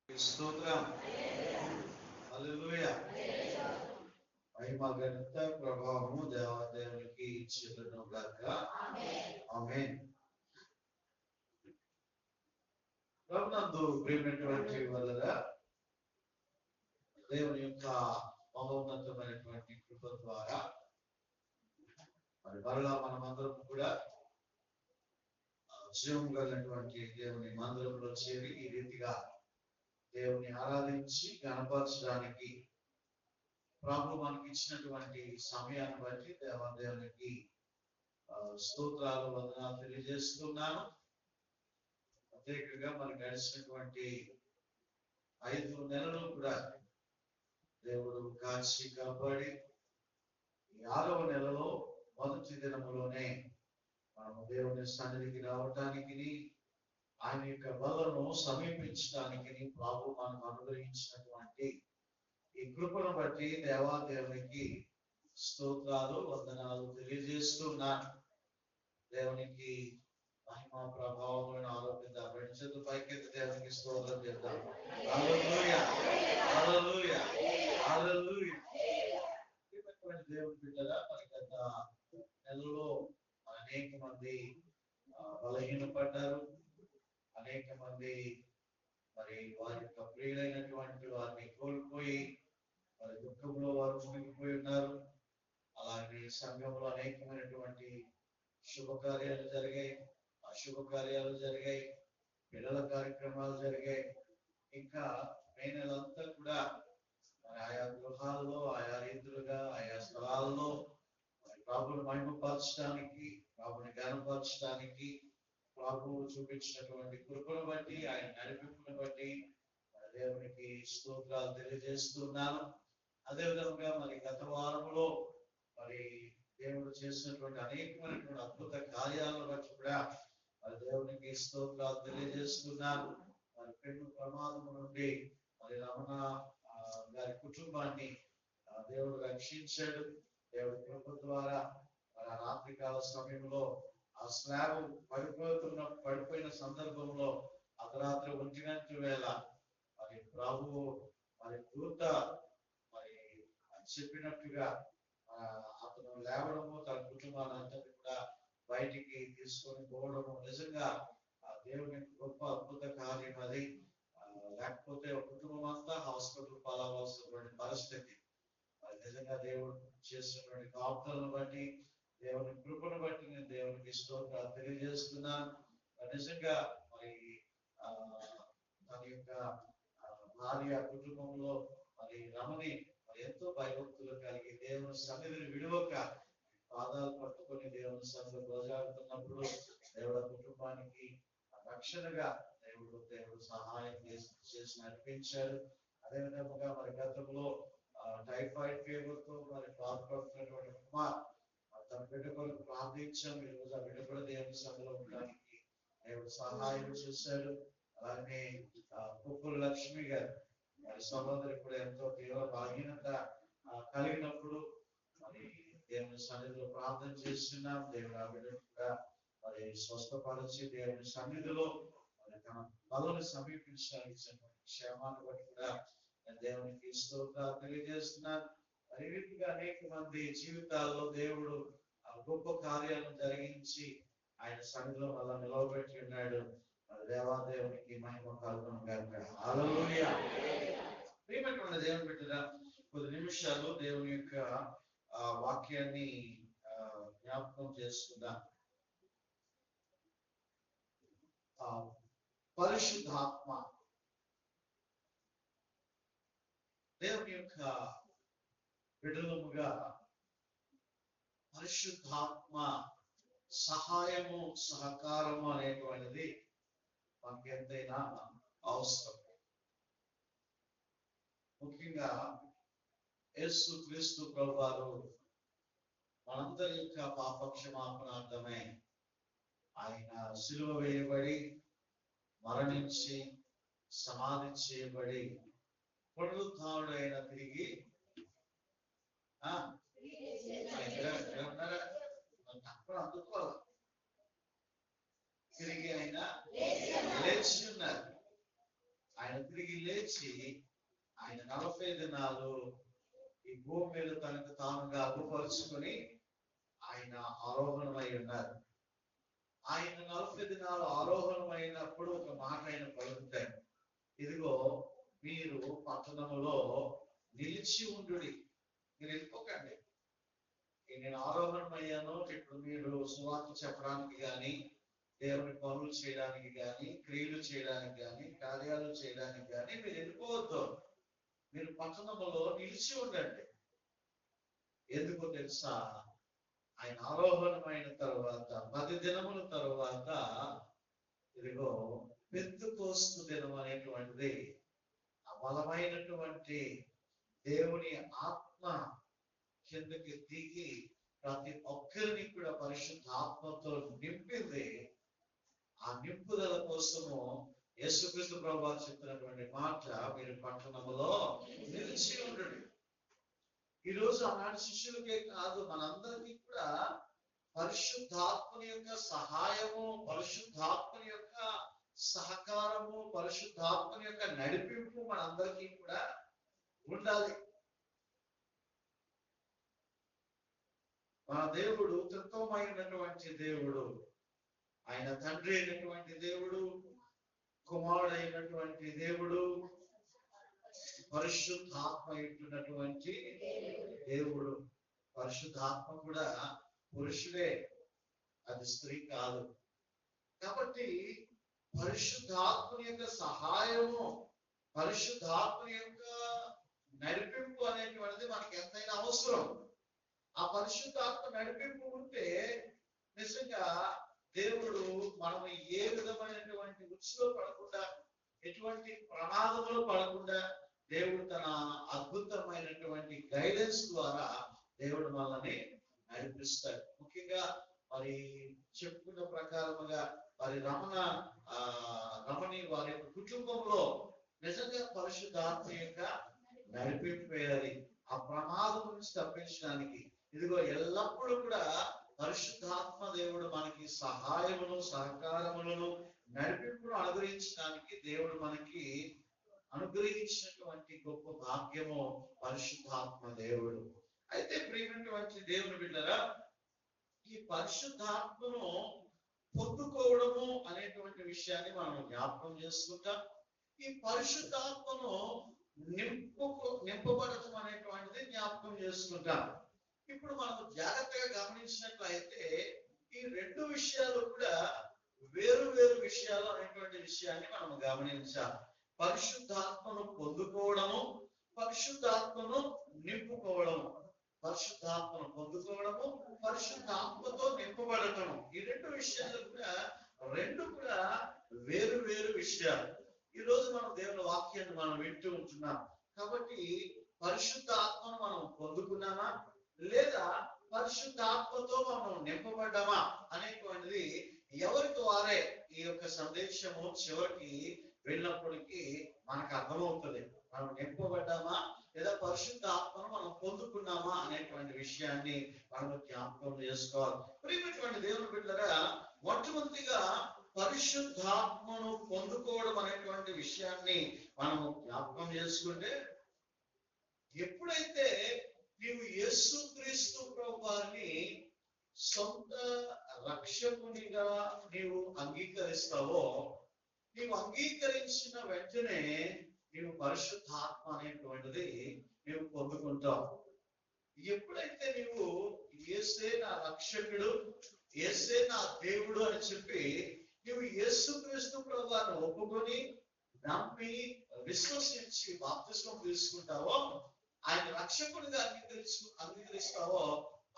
స్తోత్రం. హల్లెలూయా. మహిమ ఘనత ప్రభావము దేవాదేవునికి చెల్లును గాక. ఆమేన్. ప్రభునందు ప్రియమైనటువంటి వాళ్ళరా, దేవుని యొక్క మహోన్నతమైనటువంటి కృప ద్వారా మరలా మనమందరం కూడా జీవం కలిగినటువంటి దేవుని మందిరంలో చేరి ఈ రీతిగా దేవుని ఆరాధించి గణపరచడానికి ప్రభు మనకి ఇచ్చినటువంటి సమయాన్ని బట్టి దేవాదేవునికి స్తోత్రాలు వందనాలు తెలియజేస్తున్నాను. ప్రత్యేకంగా మనకు గడిచినటువంటి 5 నెలలు కూడా దేవుడు కాచి కాపాడి 6వ నెలలో మొదటి దినములోనే మనము దేవుని సన్నిధికి రావటానికి, ఆయన యొక్క బలను సమీపించడానికి ప్రభు మనకు అనుగ్రహించినటువంటి ఈ కృపను బట్టి దేవాదేవునికి స్తోత్రాలు వందనాలు తెలియజేస్తున్నాను. దేవునికి మహిమ ప్రభావమైన ఆరోగ్యత రెండు పైకెత్తి దేవునికి స్తోత్రం చేద్దాం. హల్లెలూయా, హల్లెలూయా, హల్లెలూయా. దేవుని బిడ్డలా, మరి గత నెలలో అనేక మంది బలహీనపడ్డారు. అనేక మంది మరి వారి యొక్క ప్రియులైనటువంటి వారిని కోల్పోయి మరి దుఃఖంలో వారు మునిగిపోయి ఉన్నారు. అలాగే సంఘంలో అనేకమైనటువంటి శుభకార్యాలు జరిగాయి, అశుభ కార్యాలు జరిగాయి, పిల్లల కార్యక్రమాలు జరిగాయి. ఇంకా మే నెలంతా కూడా మరి ఆయా గృహాల్లో ఆయా రీతులుగా ఆయా స్థలాల్లో ప్రభుని మహిమపరచడానికి, ప్రభుని ఘనపరచడానికి ప్రభువు చూపించినటువంటి కృపను బట్టి, ఆయన నడిపింపును బట్టి దేవునికి స్తోత్రాలు తెలియజేస్తున్నాను. అదేవిధంగా మరి గత వారంలో మరి దేవుడు చేసినటువంటి అనేకమైనటువంటి అద్భుత కార్యాలను బట్టి కూడా మరి దేవునికి స్తోత్రాలు తెలియజేస్తున్నాను. మరి పెను ప్రమాదం నుండి మరి రమణ గారి కుటుంబాన్ని దేవుడు రక్షించాడు. దేవుడి కృప ద్వారా మరి ఆ రాత్రికాల సమయంలో ఆ స్లాబ్ పడిపోయిన సందర్భంలో అర్ధరాత్రి 1 గంట వేళ మరి ప్రభువు మరి దూత మరి చెప్పినట్టుగా అతను లేవడము, తన కుటుంబాన్ని అంతటి కూడా బయటికి తీసుకొని పోవడము నిజంగా ఆ దేవుని గొప్ప అద్భుత కార్యం అది. లేకపోతే ఒక కుటుంబం అంతా హాస్పిటల్ పాలవలసినటువంటి పరిస్థితి. నిజంగా దేవుడు చేసినటువంటి కాపుదలను బట్టి, దేవుని కృపను బట్టి నేను దేవునికి స్తోత్రాలు తెలియజేస్తున్నాను. నిజంగా మరి తన యొక్క భార్య కుటుంబంలో మరి రమణి మరి ఎంతో భయభక్తులు కలిగి దేవుని సన్నిధిని విడువక పాదాలు పట్టుకొని దేవుని సన్నిధిలో గోజాడుతున్నప్పుడు దేవుడు కుటుంబానికి రక్షణగా దేవుడు సహాయం చేసి నడిపించాడు. అదేవిధంగా మరి గతంలో టైఫాయిడ్ ఫీవర్ తో మరి బాధపడుతున్నటువంటి కుమార్ తన బిడ్డ కొరకు ప్రార్థించాం. ఈ రోజు ఆ బిడ్డ కూడా దేవుని సభలో ఉండడానికి దేవుడు సహాయం చేశాడు. అలాగే కుక్కుల లక్ష్మి గారు మరి సహోదరి కూడా ఎంతో తీవ్ర బలహీనత కలిగినప్పుడు మరి దేవుని సన్నిధిలో ప్రార్థన చేస్తున్నాం. దేవుడు ఆ బిడ్డ కూడా మరి స్వస్థపరిచి దేవుని సన్నిధిలో మరి తన బలను సమీపించడానికి క్షేమాన్ని బట్టి కూడా దేవునికి స్తోత్రాలు తెలియజేస్తున్నాను. ఈ రీతిగా అనేక మంది జీవితాల్లో దేవుడు గొప్ప కార్యాలను జరిగించి ఆయన సన్నిధిలో మళ్ళా నిలవబెట్టి ఉన్నాడు. దేవాదేవునికి మహిమ కలుగును గాక. హల్లెలూయా. ప్రియమైనటువంటి దేవుని బిడ్డలారా, కొద్ది నిమిషాలు దేవుని యొక్క వాక్యాన్ని జ్ఞాపకం చేసుకుందాం. పరిశుద్ధాత్మ దేవుని యొక్క బిడ్డలముగా పరిశుద్ధాత్మ సహాయము సహకారము అనేటువంటిది మనకి ఎంతైనా అవసరం. ముఖ్యంగా యేసు క్రీస్తు ప్రభువారు మనందరి యొక్క పాపక్షమాపణార్థమై ఆయన సిలువ వేయబడి మరణించి సమాధి చేయబడి పునరుత్థానుడైన తిరిగి అందుకోవాలి తిరిగి ఆయన లేచి ఉన్నారు. ఆయన తిరిగి లేచి ఆయన 40 దినాలు ఈ భూమి మీద తనకు తానుగా అగుపరుచుకొని ఆయన ఆరోహణమై ఉన్నారు. ఆయన 40 దినాలు ఆరోహణమైనప్పుడు ఒక మాట ఆయన పలుకుతాడు, ఇదిగో మీరు పట్టణములో నిలిచి ఉండుడి, మీరు వెళ్ళిపోకండి. నేను ఆరోహణమయ్యాను, ఇప్పుడు మీరు సువార్త చెప్పడానికి కానీ, దేవుని పనులు చేయడానికి కానీ, క్రియలు చేయడానికి కానీ, కార్యాలు చేయడానికి కానీ మీరు వెళ్ళిపోవద్దు. మీరు పట్టణములో నిలిచి ఉండండి. ఎందుకో తెలుసా? ఆయన ఆరోహణమైన తర్వాత 10 దినముల తర్వాత ఇదిగో పెంతెకోస్తు దినం అనేటువంటిది బలమైనటువంటి దేవుని ఆత్మ కిందకి దిగి ప్రతి ఒక్కరిని కూడా పరిశుద్ధ ఆత్మతో నింపింది. ఆ నింపుదల కోసము యేసుక్రీస్తు ప్రభువు చెప్పినటువంటి మాట, మీరు పట్టణములో నిలిచి ఉండండి. ఈరోజు ఆనాటి శిష్యులకే కాదు, మనందరికీ కూడా పరిశుద్ధాత్మని యొక్క సహాయము, పరిశుద్ధాత్మని యొక్క సహకారము, పరిశుద్ధాత్మని యొక్క నడిపింపు మనందరికీ కూడా ఉండాలి. మన దేవుడు త్రిత్వమైనటువంటి దేవుడు. ఆయన తండ్రి అయినటువంటి దేవుడు, కుమారుడు అయినటువంటి దేవుడు, పరిశుద్ధాత్మ అయినటువంటి దేవుడు. పరిశుద్ధాత్మ కూడా పురుషుడే, అది స్త్రీ కాదు. కాబట్టి పరిశుద్ధాత్మని యొక్క సహాయము, పరిశుద్ధాత్మని యొక్క నడిపింపు అనేటువంటిది మనకి ఎంతైనా అవసరం. ఆ పరిశుద్ధాత్మ నడిపింపు ఉంటే నిజంగా దేవుడు మనం ఏ విధమైనటువంటి ఉచ్చులో పడకుండా, ఎటువంటి ప్రమాదంలో పడకుండా దేవుడు తన అద్భుతమైనటువంటి గైడెన్స్ ద్వారా దేవుడు మనల్ని నడిపిస్తాడు. ముఖ్యంగా మరి చెప్పుకున్న ప్రకారముగా మరి రమణి వారి యొక్క కుటుంబంలో నిజంగా పరిశుద్ధాత్మ యొక్క నడిపింపేయాలి. ఆ ప్రమాదం నుంచి తప్పించడానికి ఇదిగో ఎల్లప్పుడూ కూడా పరిశుద్ధాత్మ దేవుడు మనకి సహాయమును, సహకారములను, నడిపింపును అనుగ్రహించడానికి దేవుడు మనకి అనుగ్రహించినటువంటి గొప్ప భాగ్యము పరిశుద్ధాత్మ దేవుడు. అయితే ప్రియమైనటువంటి దేవుని బిడ్డలారా, ఈ పరిశుద్ధాత్మను పొందుకోవడము అనేటువంటి విషయాన్ని మనం జ్ఞాపకం చేసుకుంటాం. ఈ పరిశుద్ధాత్మను నింపబడటం అనేటువంటిది జ్ఞాపకం చేసుకుంటాం. ఇప్పుడు మనం జాగ్రత్తగా గమనించినట్లయితే ఈ రెండు విషయాలు కూడా వేరు వేరు విషయాలు అనేటువంటి విషయాన్ని మనం గమనించాలి. పరిశుద్ధాత్మను పొందుకోవడము, పరిశుద్ధాత్మను నింపుకోవడము. పరిశుద్ధాత్మను పొందుకోవడము, పరిశుద్ధాత్మతో నింపబడటము. ఈ రెండు విషయాలు కూడా వేరు వేరు విషయాలు. ఈ రోజు మనం దేవుని వాక్యాన్ని మనం వింటూ ఉంటున్నాం. కాబట్టి పరిశుద్ధాత్మను మనం పొందుకున్నామా లేదా పరిశుద్ధాత్మతో మనం నింపబడ్డామా అనేటువంటిది ఎవరికి వారే ఈ యొక్క సందేశము చివరికి వెళ్ళినప్పటికీ మనకు అర్థమవుతుంది. మనం నింపబడ్డామా లేదా పరిశుద్ధాత్మను మనం పొందుకున్నామా అనేటువంటి విషయాన్ని మనం జ్ఞాపకం చేసుకోవాలి. ప్రియమైనటువంటి దేవుని బిడ్డలారా, మొట్టమొదటిగా పరిశుద్ధాత్మను పొందుకోవడం అనేటువంటి విషయాన్ని మనం జ్ఞాపకం చేసుకుంటే, ఎప్పుడైతే నీవు యేసుక్రీస్తు ప్రభువారిని సొంత రక్షకునిగా నీవు అంగీకరిస్తావో, నీవు అంగీకరించిన వెంటనే నీవు పరిశుద్ధాత్మ అనేటువంటిది నీవు పొందుకుంటావు. ఎప్పుడైతే నీవు యేసే నా రక్షకుడు, యేసే నా దేవుడు అని చెప్పి నువ్వు యేసుక్రీస్తు ప్రభువుని ఒప్పుకొని నమ్మి విశ్వసించి బాప్తిస్మం తీసుకుంటావో, ఆయన రక్షకుడిగా అంగీకరిస్తావో,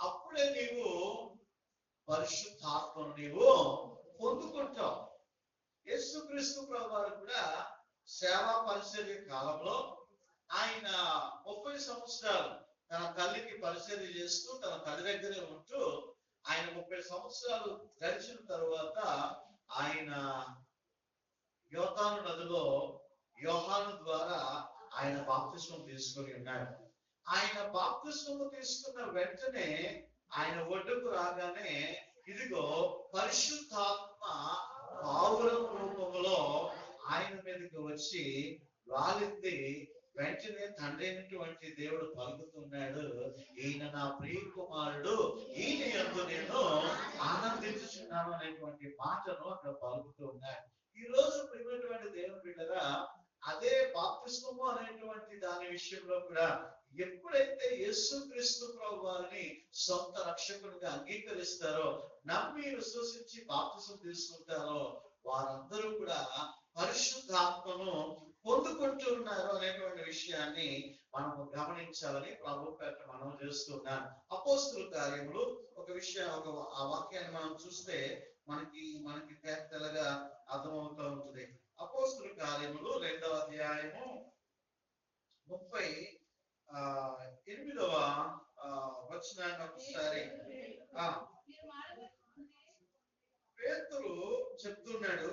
అప్పుడే నీవు పరిశుద్ధాత్మను నీవు పొందుకుంటావు. యేసుక్రీస్తు ప్రభువారు కూడా సేవా పరిచర్య కాలంలో ఆయన 30 సంవత్సరాలు తన తల్లికి పరిచర్య చేస్తూ తన తల్లి దగ్గరే ఉంటూ ఆయన 30 సంవత్సరాలు గడిచిన తరువాత ఆయన యోర్దాను నదిలో యోహాను ద్వారా ఆయన బాప్తిస్మం తీసుకొని ఉన్నాడు. ఆయన బాప్తిస్మం తీసుకున్న వెంటనే ఆయన ఒడ్డుకు రాగానే ఇదిగో పరిశుద్ధాత్మ పావురం రూపంలో ఆయన మీదకి వచ్చి వాలింది. వెంటనే తండ్రి అయినటువంటి దేవుడు పలుకుతున్నాడు, ఈయన నా ప్రియ కుమారుడు, ఈయన యందు నేను ఆనందించుచున్నాను అనేటువంటి మాటను అక్కడ పలుకుతూ ఉన్నాడు. ఈ రోజు ప్రియమైనటువంటి దేవుని బిడ్డగా అదే బాప్తిస్మము అనేటువంటి దాని విషయంలో కూడా ఎప్పుడైతే యేసుక్రీస్తు ప్రభు వారిని సొంత రక్షకునిగా అంగీకరిస్తారో, నమ్మి విశ్వసించి బాప్తిసం తీసుకుంటారో, వారందరూ కూడా పరిశుద్ధాత్మను పొందుకుంటున్నారు అనేటువంటి విషయాన్ని మనము గమనించాలని ప్రభు పేట మనం చేస్తున్నాం. అపోస్తుల కార్యములు ఒక విషయం, ఆ వాక్యాన్ని మనం చూస్తే మనకి తేటగా అర్థమవుతూ ఉంటుంది. అపోస్తుల కార్యములు 2వ అధ్యాయము 38వ వచనాన్ని ఒకసారి పేతురు చెప్తున్నాడు,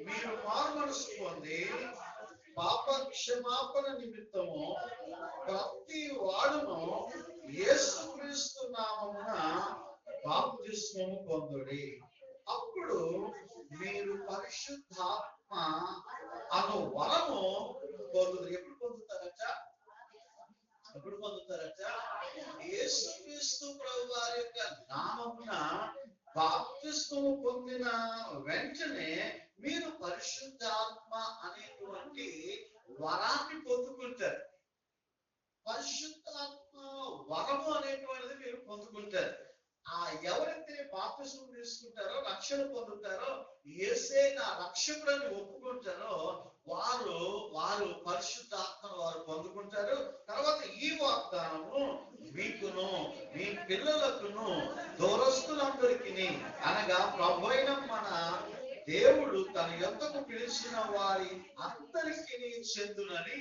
మీరు మారుమనసు పొంది పాప క్షమాపణ నిమిత్తము ప్రతి వాడును యేసుక్రీస్తు నామమున బాప్తిస్మము పొందుడి, అప్పుడు మీరు పరిశుద్ధాత్మ అను వరము పొందుతారు. ఎప్పుడు పొందుతారట? యేసుక్రీస్తు ప్రభు వారి యొక్క నామమున బాప్తిస్మము పొందిన వెంటనే మీరు పరిశుద్ధాత్మ అనేటువంటి వరాన్ని పొందుకుంటారు. పరిశుద్ధాత్మ వరము అనేటువంటిది మీరు పొందుకుంటారు. ఎవరైతే బాప్తిస్మం తీసుకుంటారో, రక్షణ పొందుతారో, యేసే నా రక్షకుడని ఒప్పుకుంటారో వారు పరిశుద్ధాత్మను వారు పొందుకుంటారు. తర్వాత ఈ వాగ్దానము మీకును మీ పిల్లలకును దూరస్తులందరికీ, అనగా ప్రభువైన మన దేవుడు తన యొద్దకు పిలిచిన వారి అందరికీ చెందునని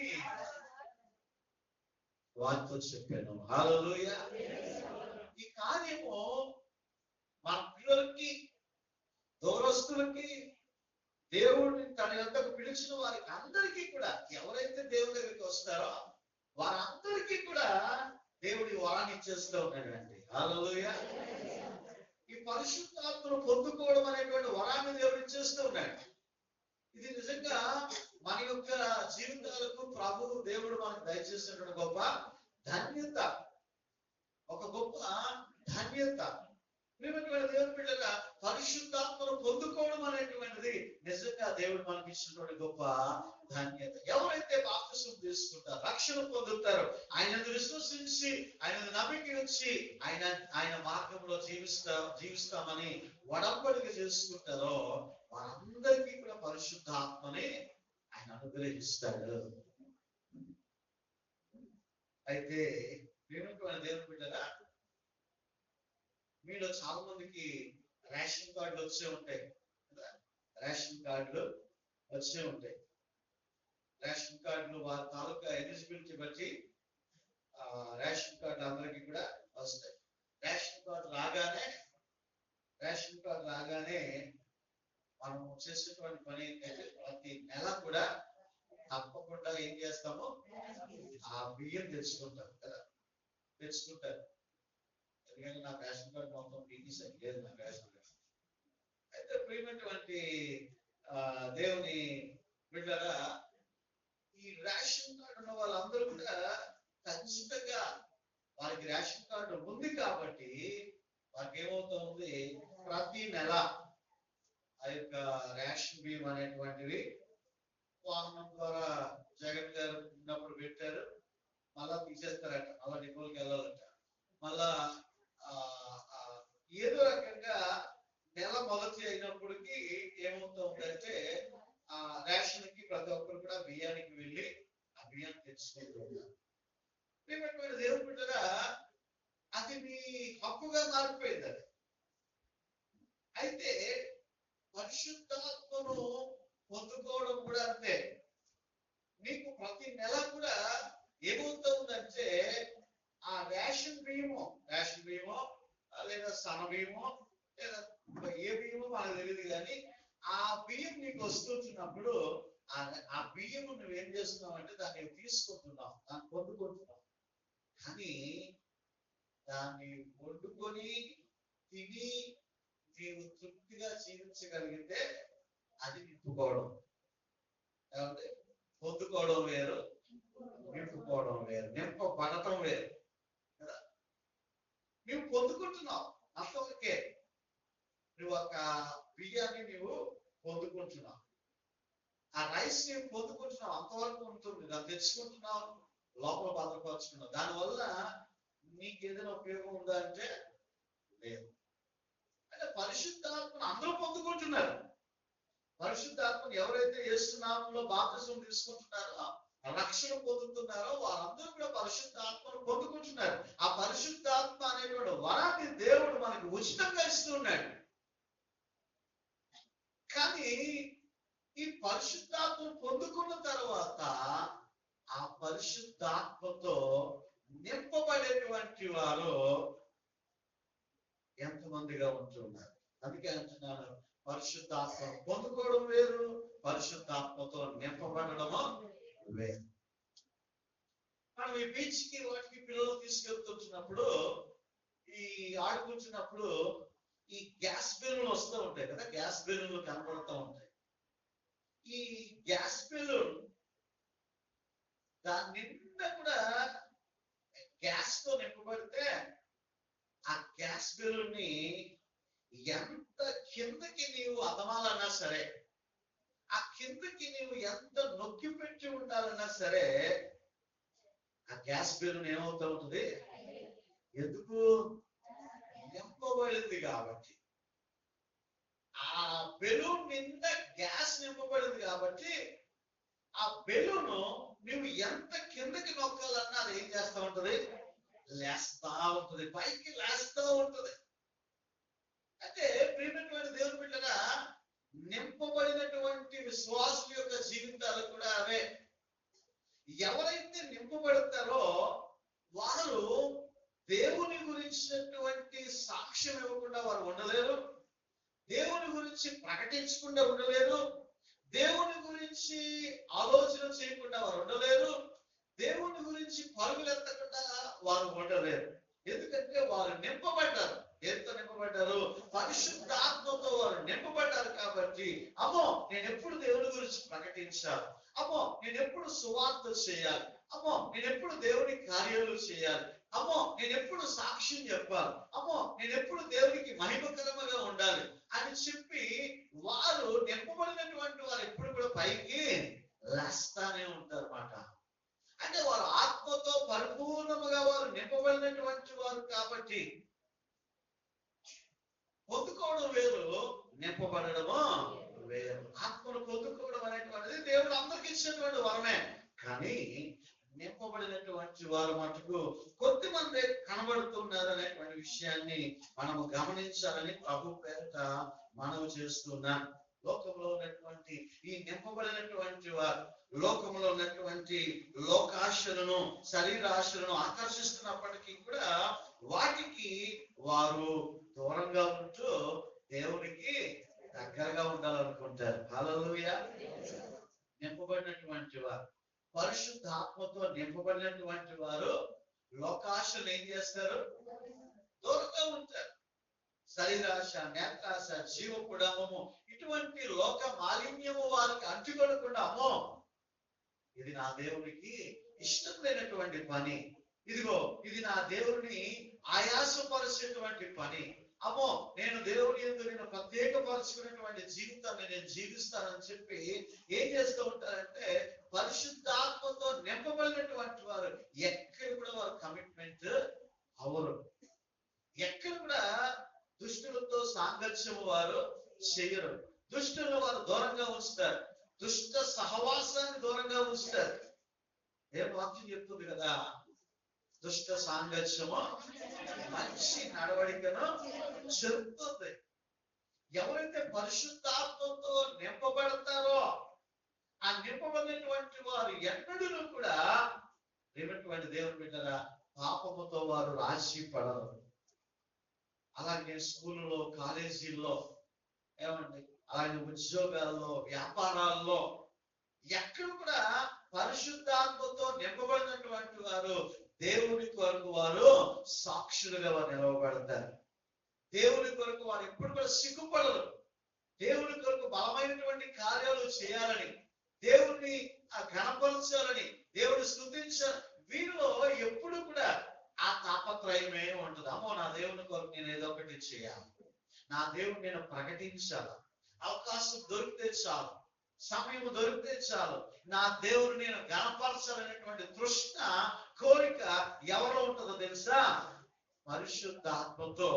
వారితో చెప్పాను. హల్లెలూయా. ఈ కార్యము మన పిల్లలకి, దూరస్తులకి, దేవుడిని తన యొద్దకు పిలిచిన వారికి అందరికీ కూడా, ఎవరైతే దేవుడి దగ్గరికి వస్తారో వారందరికీ కూడా దేవుడి వరాన్ని ఇచ్చేస్తూ ఉన్నాడండి. హల్లెలూయా. ఈ పరిశుద్ధాత్మను పొందుకోవడం అనేటువంటి వరాన్ని దేవుడు ఇచ్చేస్తూ ఉన్నాడు. ఇది నిజంగా మన యొక్క జీవితాలకు ప్రభువు దేవుడు మనకు దయచేసినటువంటి గొప్ప ధన్యత, ఒక గొప్ప ధన్యత. దేవుని బిడ్డగా పరిశుద్ధాత్మను పొందుకోవడం అనేటువంటిది నిజంగా దేవుడు మనకి ఇచ్చినటువంటి గొప్ప ధన్యత. ఎవరైతే బాప్తిసం తీసుకుంటారో, రక్షణ పొందుతారో, ఆయనను విశ్వసించి ఆయన నమ్మిక వచ్చి ఆయన మార్గంలో జీవిస్తామని వడంబడిక చేసుకుంటారో వారందరికీ కూడా పరిశుద్ధాత్మని ఆయన అనుగ్రహిస్తాడు. అయితే దేవుని బిడ్డగా మీలో చాలా మందికి రేషన్ కార్డులు వచ్చే ఉంటాయి కదా. రేషన్ కార్డులు వచ్చే ఉంటాయి. రేషన్ కార్డులు వారి తాలూకా ఎలిజిబిలిటీ బట్టి రేషన్ కార్డు అందరికీ కూడా వస్తాయి. రేషన్ కార్డు రాగానే మనం చేసేటువంటి పని ఏంటంటే ప్రతి నెల కూడా తప్పకుండా ఏం చేస్తాము, ఆ బియ్యం తెచ్చుకుంటాం కదా. తెచ్చుకుంటారు. ఎందుకంటే నా రేషన్ కార్డు మొత్తం తీసేసాను, లేదు నా రేషన్ కార్డు. అయితే ప్రియమైనటువంటి దేవుని బిడ్డగా ఈ రేషన్ కార్డు ఉన్న వాళ్ళందరూ కూడా ఖచ్చితంగా వారికి రేషన్ కార్డు ఉంది కాబట్టి వారికి ఏమవుతుంది, ప్రతి నెల ఆ యొక్క రేషన్ బియ్యం అనేటువంటివి వాహనం ద్వారా జగన్ గారు ఉన్నప్పుడు పెట్టారు, మళ్ళా తీసేస్తారట, మళ్ళా డిపోకి వెళ్ళాలంట. మళ్ళా ఏదో రకంగా నెల మొదటి అయినప్పటికీ ఏమవుతుందంటే ఆ రేషన్ కి ప్రతి ఒక్కరు కూడా బియ్యానికి వెళ్ళి ఆ బియ్యాన్ని తెచ్చుకుంటూ ఉంటారు. దేవుని బిడ్డగా అది మీ హక్కుగా మారిపోయింది. అది అయితే పరిశుద్ధాత్మను పొందుకోవడం కూడా అంతే. మీకు ప్రతి నెల కూడా ఏమవుతుందంటే ఆ రేషన్ బియ్యమో లేదా సన్న బియ్యమో లేదా ఏ బియ్యమో మనకు తెలియదు, కానీ ఆ బియ్యం నీకు వస్తున్నప్పుడు ఆ బియ్యం నువ్వేం చేస్తున్నావు అంటే దాన్ని తీసుకుంటున్నావు, దాన్ని పొందుకుంటున్నావు. కానీ దాన్ని వండుకొని తిని నీవు తృప్తిగా జీవించగలిగితే అది నింపుకోవడం. ఏమంటే పొందుకోవడం వేరు, నింపుకోవడం వేరు, నింపబడటం వేరు కదా. నువ్వు పొందుకుంటున్నావు అంతవరకే. నువ్వు ఒక బియ్యాన్ని నువ్వు పొందుకుంటున్నావు, ఆ రైస్ నువ్వు పొందుకుంటున్నావు అంతవరకు ఉంటుంది. దాన్ని తెచ్చుకుంటున్నావు, లోపల భద్రపరుచుకున్నావు. దానివల్ల నీకు ఏదైనా ఉపయోగం ఉందా అంటే లేదు. అంటే పరిశుద్ధాత్మను అందరూ పొందుకుంటున్నారు. పరిశుద్ధాత్మను ఎవరైతే యేసునామములో బాప్తిసం తీసుకుంటున్నారో, రక్షణ పొందుతున్నారో వారందరూ కూడా పరిశుద్ధాత్మను పొందుకుంటున్నారు. ఆ పరిశుద్ధాత్మ అనేటువంటి వరాన్ని దేవుడు మనకు ఉచితంగా ఇస్తున్నాడు. కానీ ఈ పరిశుద్ధాత్మను పొందుకున్న తర్వాత ఆ పరిశుద్ధాత్మతో నింపబడేటువంటి వారు ఎంతమందిగా ఉంటున్నారు. అందుకే అంటున్నాను, పరిశుద్ధాత్మను పొందుకోవడం వేరు, పరిశుద్ధాత్మతో నింపబడడము వేరు. మనం ఈ బీచ్ కి వాటికి పిల్లలు తీసుకెళ్తున్నప్పుడు, ఈ ఆడుకుంటున్నప్పుడు ఈ గ్యాస్ బెలూన్లు వస్తూ ఉంటాయి కదా, గ్యాస్ బెలూన్లు కనబడుతూ ఉంటాయి. ఈ గ్యాస్ బెలూన్ దాని నిండా కూడా గ్యాస్ తో నింపబడితే ఆ గ్యాస్ బెలూన్ ని ఎంత కిందకి నీవు అదమాలన్నా సరే, ఆ కిందకి నీవు ఎంత నొక్కి పెట్టి ఉండాలన్నా సరే, ఆ గ్యాస్ బెలూన్ ఏమవుతూ ఉంటుంది? ఎందుకు? నింపబడింది కాబట్టి. ఆ బెలూన్ నిండా గ్యాస్ నింపబడింది కాబట్టి ఆ బెలూన్ నువ్వు ఎంత కిందకి నొక్కాలన్నా అది ఏం చేస్తా ఉంటది? లేస్తా ఉంటది, పైకి లేస్తా ఉంటది. అంటే ప్రియమైనటువంటి దేవుని బిడ్డగా నింపబడినటువంటి విశ్వాసుల యొక్క జీవితాలు కూడా అవే. ఎవరైతే నింపబడతారో వారు దేవుని గురించినటువంటి సాక్ష్యం ఇవ్వకుండా వారు ఉండలేరు, దేవుని గురించి ప్రకటించకుండా ఉండలేరు, దేవుని గురించి ఆలోచన చేయకుండా వారు ఉండలేరు, దేవుని గురించి పరుగులెత్తకుండా వారు ఉండలేరు. ఎందుకంటే వారు నింపబడ్డారు. దేంతో నింపబడ్డారు? పరిశుద్ధాత్మతో వారు నింపబడ్డారు. కాబట్టి అమ్మో నేను ఎప్పుడు దేవుని గురించి ప్రకటించాలి, అమ్మో నేను ఎప్పుడు సువార్త చేయాలి, అమ్మో నేను ఎప్పుడు దేవుని కార్యాలు చేయాలి, అమ్మో నేను ఎప్పుడు సాక్ష్యం చెప్పాలి, అమ్మో నేను ఎప్పుడు దేవునికి మహిమకరముగా ఉండాలి అని చెప్పి వారు నింపబడినటువంటి వారు ఎప్పుడు కూడా పైకి లేస్తానే ఉంటారు అన్నమాట. అంటే వారు ఆత్మతో పరిపూర్ణముగా వారు నింపబడినటువంటి వారు కాబట్టి పొందుకోవడం వేరు, నింపబడము వేరు. ఆత్మను పొందుకోవడం అనేటువంటిది దేవుడు అందరికి ఇచ్చినటువంటి వరమే. కానీ నింపబడినటువంటి వారు మటుకు కొద్దిమంది కనబడుతున్నారు అనేటువంటి విషయాన్ని మనము గమనించాలని ప్రభు పేరిట మనము చేస్తున్నాం. లోకంలో ఉన్నటువంటి ఈ నింపబడినటువంటి వారు లోకంలో ఉన్నటువంటి లోకాశలను, శరీరాశలను ఆకర్షిస్తున్నప్పటికీ కూడా వాటికి వారు దూరంగా ఉంటూ దేవునికి దగ్గరగా ఉండాలనుకుంటారు. హల్లెలూయా. నింపబడినటువంటి వారు, పరిశుద్ధాత్మతో నింపబడినటువంటి వారు లోకాశలు ఏం చేస్తారు? దూరంగా ఉంటారు. శరీరాశ, నేత్రాశ, జీవపుడమము ఇటువంటి లోక మాలిన్యము వారికి అంటుకొనకుండా, అమ్మో ఇది నా దేవునికి ఇష్టం లేనటువంటి పని, ఇదిగో ఇది నా దేవుని ఆయాసపరిచేటువంటి పని, అమ్మో నేను దేవుని యందు నేను ప్రత్యేకపరుచుకునేటువంటి జీవితాన్ని నేను జీవిస్తానని చెప్పి ఏం చేస్తూ ఉంటారంటే పరిశుద్ధాత్మతో నింపబడినటువంటి వారు ఎక్కడ కూడా వారు కమిట్మెంట్ అవరు. ఎక్కడ కూడా దుష్టులతో సాంగత్యము వారు చేయరు. దుష్టులను వారు దూరంగా ఉంచుతారు, దుష్ట సహవాసాన్ని దూరంగా ఉంచుతారు. ఏ వాక్యం చెప్తుంది కదా, దుష్ట సాంగత్యము మంచి నడవడికను చెప్తుంది. ఎవరైతే పరిశుద్ధాత్మతో నింపబడతారో ఆ నింపబడినటువంటి వారు ఎన్నడూ కూడా ఏమిటువంటి దేవుని బిడ్డగా పాపముతో వారు రాజీ పడరు. అలాగే స్కూల్లో, కాలేజీల్లో, ఏమండి అలాగే ఉద్యోగాల్లో, వ్యాపారాల్లో ఎక్కడ కూడా పరిశుద్ధాత్మతో నింపబడినటువంటి వారు దేవుని కొరకు వారు సాక్షులుగా వారు నిలవబడతారు. దేవుని కొరకు వారు ఎప్పుడు కూడా సిగ్గుపడరు. దేవుని కొరకు బలమైనటువంటి కార్యాలు చేయాలని, దేవుణ్ణి ఘనపరచాలని, దేవుని స్తుతించాలి, వీరిలో ఎప్పుడు కూడా ఆ తాపత్రయమే ఉంటుంది. అమ్మో, నా దేవుని కొరకు నేను ఏదో ఒకటి చేయాలి, నా దేవుని నేను ప్రకటించాలి, అవకాశం దొరికితే చాలు, సమయం దొరికితే చాలు, నా దేవుని నేను ఘనపరచాలనేటువంటి తృష్ణ, కోరిక ఎవరో ఉంటుందో తెలుసా? పరిశుద్ధాత్మతో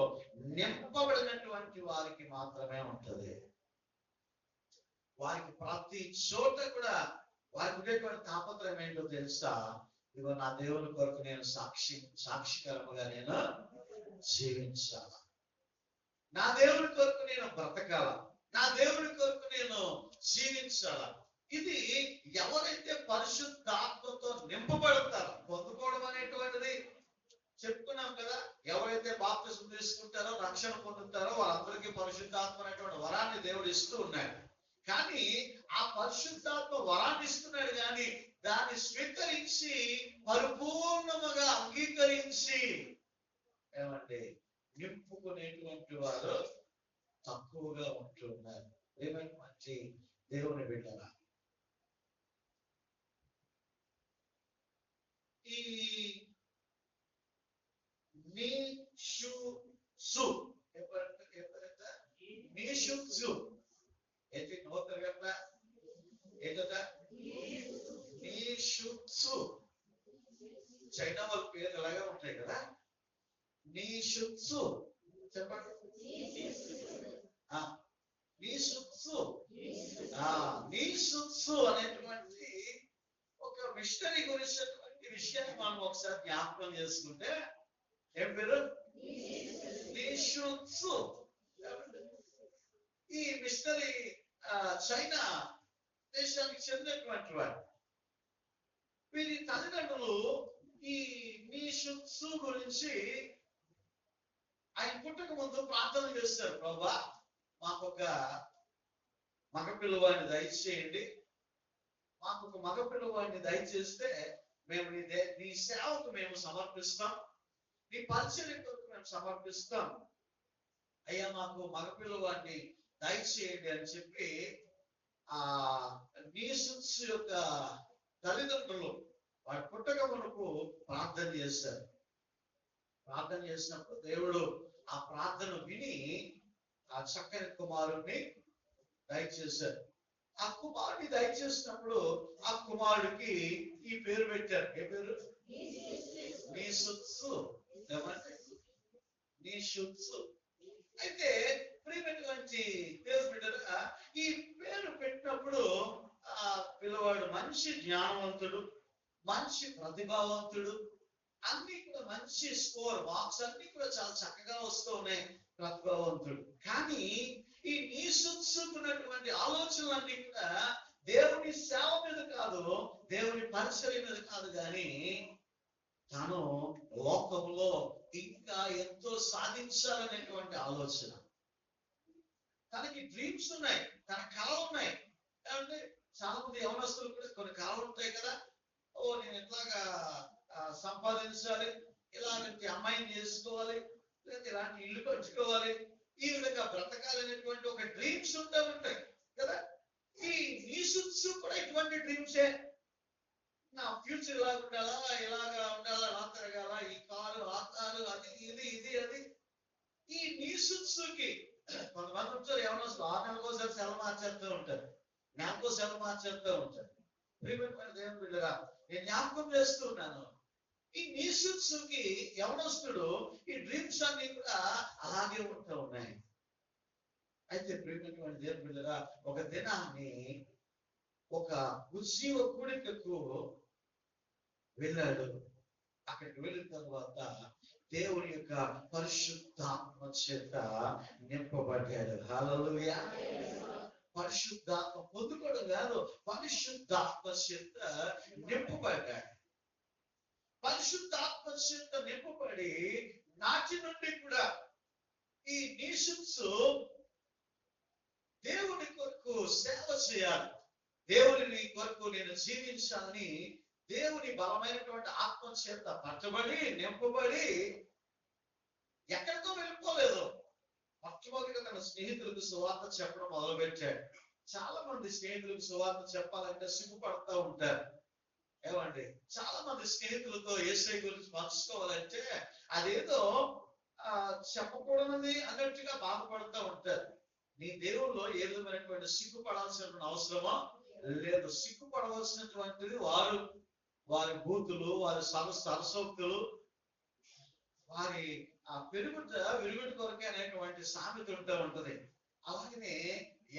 నింపబడినటువంటి వారికి మాత్రమే ఉంటుంది. వారికి ప్రతి చోట కూడా వారికి ఉండేటువంటి తాపత్రయం ఏంటో తెలుసా? ఇదిగో నా దేవుని కొరకు నేను సాక్షికరముగా నేను జీవించాల, నా దేవుని కొరకు నేను బ్రతకాల, నా దేవుని కొరకు నేను జీవించాల. ఇది ఎవరైతే పరిశుద్ధాత్మతో నింపబడతారో, పొందుకోవడం అనేటువంటిది చెప్పుకున్నాం కదా, ఎవరైతే బాప్తిసం తీసుకుంటారో, రక్షణ పొందుతారో వాళ్ళందరికీ పరిశుద్ధాత్మ అనేటువంటి వరాన్ని దేవుడు ఇస్తూ ఉన్నాడు. కానీ ఆ పరిశుద్ధాత్మ వరాన్ని ఇస్తున్నాడు, కానీ దాన్ని స్వీకరించి పరిపూర్ణముగా అంగీకరించి ఏమంటే నింపుకునేటువంటి వారు తక్కువగా ఉంటున్నారు. ఏమైనా మంచి దేవుని బిడ్డరా, ఈ నీషుత్సు నీషుత్సు ఏంటి? నోతరు కదా ఏంటట? నీషుత్సు. చైనా వాళ్ళ పేరు ఎలాగే ఉంటాయి కదా. నీషుత్సు చెప్పండి. నీషుత్సు నీషుత్సు అనేటువంటి ఒక మిషనరీ గురించినటువంటి విషయాన్ని మనం ఒకసారి జ్ఞాపకం చేసుకుంటే, ఏం పేరు? నీషుత్సు. ఈ మిషనరీ చైనా దేశానికి చెందినటువంటి వాడు. వీరి తల్లిదండ్రులు ఈ నీషుత్సు గురించి ఆయన పుట్టక ముందు ప్రార్థన చేస్తారు. ప్రభా, మాకొక మగపిల్లవాడిని దయచేయండి, మాకొక మగపిల్లవాడిని దయచేస్తే మేము నీ సేవకు మేము సమర్పిస్తాం, నీ పరిచర్య కొరకు మేము సమర్పిస్తాం, అయ్యా మాకు మగపిల్లవాడిని దయచేయండి అని చెప్పి ఆ నీషుత్సు యొక్క తల్లిదండ్రులు వాడు పుట్టక మునుపు ప్రార్థన చేశారు. ప్రార్థన చేసినప్పుడు దేవుడు ఆ ప్రార్థన విని ఆ చక్కని కుమారుడిని దయచేశారు. ఆ కుమారుడిని దయచేసినప్పుడు ఆ కుమారుడికి ఈ పేరు పెట్టారు. ఏ పేరు? నీషుత్సు. ఏమంటే నీషుత్సు. అయితే ప్రియమైనటువంటి పేరు పెట్టారుగా, ఈ పేరు పెట్టినప్పుడు ఆ పిల్లవాడు మంచి జ్ఞానవంతుడు, మంచి ప్రతిభావంతుడు, అన్ని కూడా మంచి స్కోర్, మార్క్స్ అన్ని కూడా చాలా చక్కగా వస్తూ ఉన్నాయి, ప్రతిభావంతుడు. కానీ ఈ నీషుత్సుకున్నటువంటి ఆలోచనలన్నీ కూడా దేవుని సేవ మీద కాదు, దేవుని పరిచర్య మీద కాదు, కానీ తను లోకంలో ఇంకా ఎంతో సాధించాలనేటువంటి ఆలోచన. తనకి డ్రీమ్స్ ఉన్నాయి, తన కళలు ఉన్నాయి. అంటే చాలా మంది యవనస్తులు కూడా కొన్ని కళలు ఉంటాయి కదా. ఓ, నేను ఎట్లాగా సంపాదించాలి, ఇలాంటి అమ్మాయిని చేసుకోవాలి, లేదా ఇలాంటి ఇల్లు కట్టుకోవాలి, ఈ విధంగా బ్రతకాలనేటువంటి ఒక డ్రీమ్స్ ఉంటాయి కదా. ఈ నీషుత్సు కూడా ఇటువంటి డ్రీమ్సే. నా ఫ్యూచర్ ఇలా ఉండాలా, ఇలాగా ఉండాలా, అలా తిరగాల, ఈ కారు, ఆ కారు, అది ఇది ఇది అది. ఈ నీషుత్సుకి కొంతమంది ఉంటారు, ఎవరో 6 నెలలకోసారి సెలవు మార్చేస్తూ ఉంటారు, నెలకో సెలవు మార్చేస్తూ ఉంటారు. ప్రియమైన దేవుని బిడ్డగా నేను జ్ఞాపకం చేస్తున్నాను, ఈ నీషుత్సుకి యవనస్తుడు ఈ డ్రీమ్స్ అన్ని కూడా అలాగే ఉంటూ ఉన్నాయి. అయితే ప్రియమైన దేవుని బిడ్డగా ఒక దినాన్ని ఒక ఉజ్జీవ కూడికకు వెళ్ళాడు. అక్కడికి వెళ్ళిన తర్వాత దేవుని యొక్క పరిశుద్ధాత్మ చేత నింపబడ్డాడు. హల్లెలూయా. పరిశుద్ధాత్మ పొందుకోవడం కాదు, పరిశుద్ధాత్మ చేత నింపబడ్డాడు. పరిశుద్ధాత్మ చేత నింపబడి నాటి నుండి కూడా ఈ నీషుత్సు దేవుని కొరకు సేవ చేయాలి, దేవుని కొరకు నేను జీవించాలని దేవుని బలమైనటువంటి ఆత్మ చేత పట్టబడి నింపబడి ఎక్కడికో వెళ్ళిపోలేదు. మొట్టమొదటిగా తన స్నేహితులకు సువార్త చెప్పడం మొదలుపెట్టాడు. చాలా మంది స్నేహితులకు సువార్త చెప్పాలంటే సిగ్గుపడతా ఉంటారు. ఏమండి, చాలా మంది స్నేహితులతో యేసయ్య గురించి పంచుకోవాలంటే అదేదో చెప్పకూడనిది అన్నట్టుగా బాధపడుతూ ఉంటారు. నీ దేవుల్లో ఏ విధమైనటువంటి సిగ్గుపడాల్సిన అవసరమో లేదు. సిగ్గుపడవలసినటువంటిది వారి బూతులు, వారి సరసోక్తులు, వారి విరుగుటి కొరకే అనేటువంటి సామెత ఉంటూ ఉంటది. అలాగనే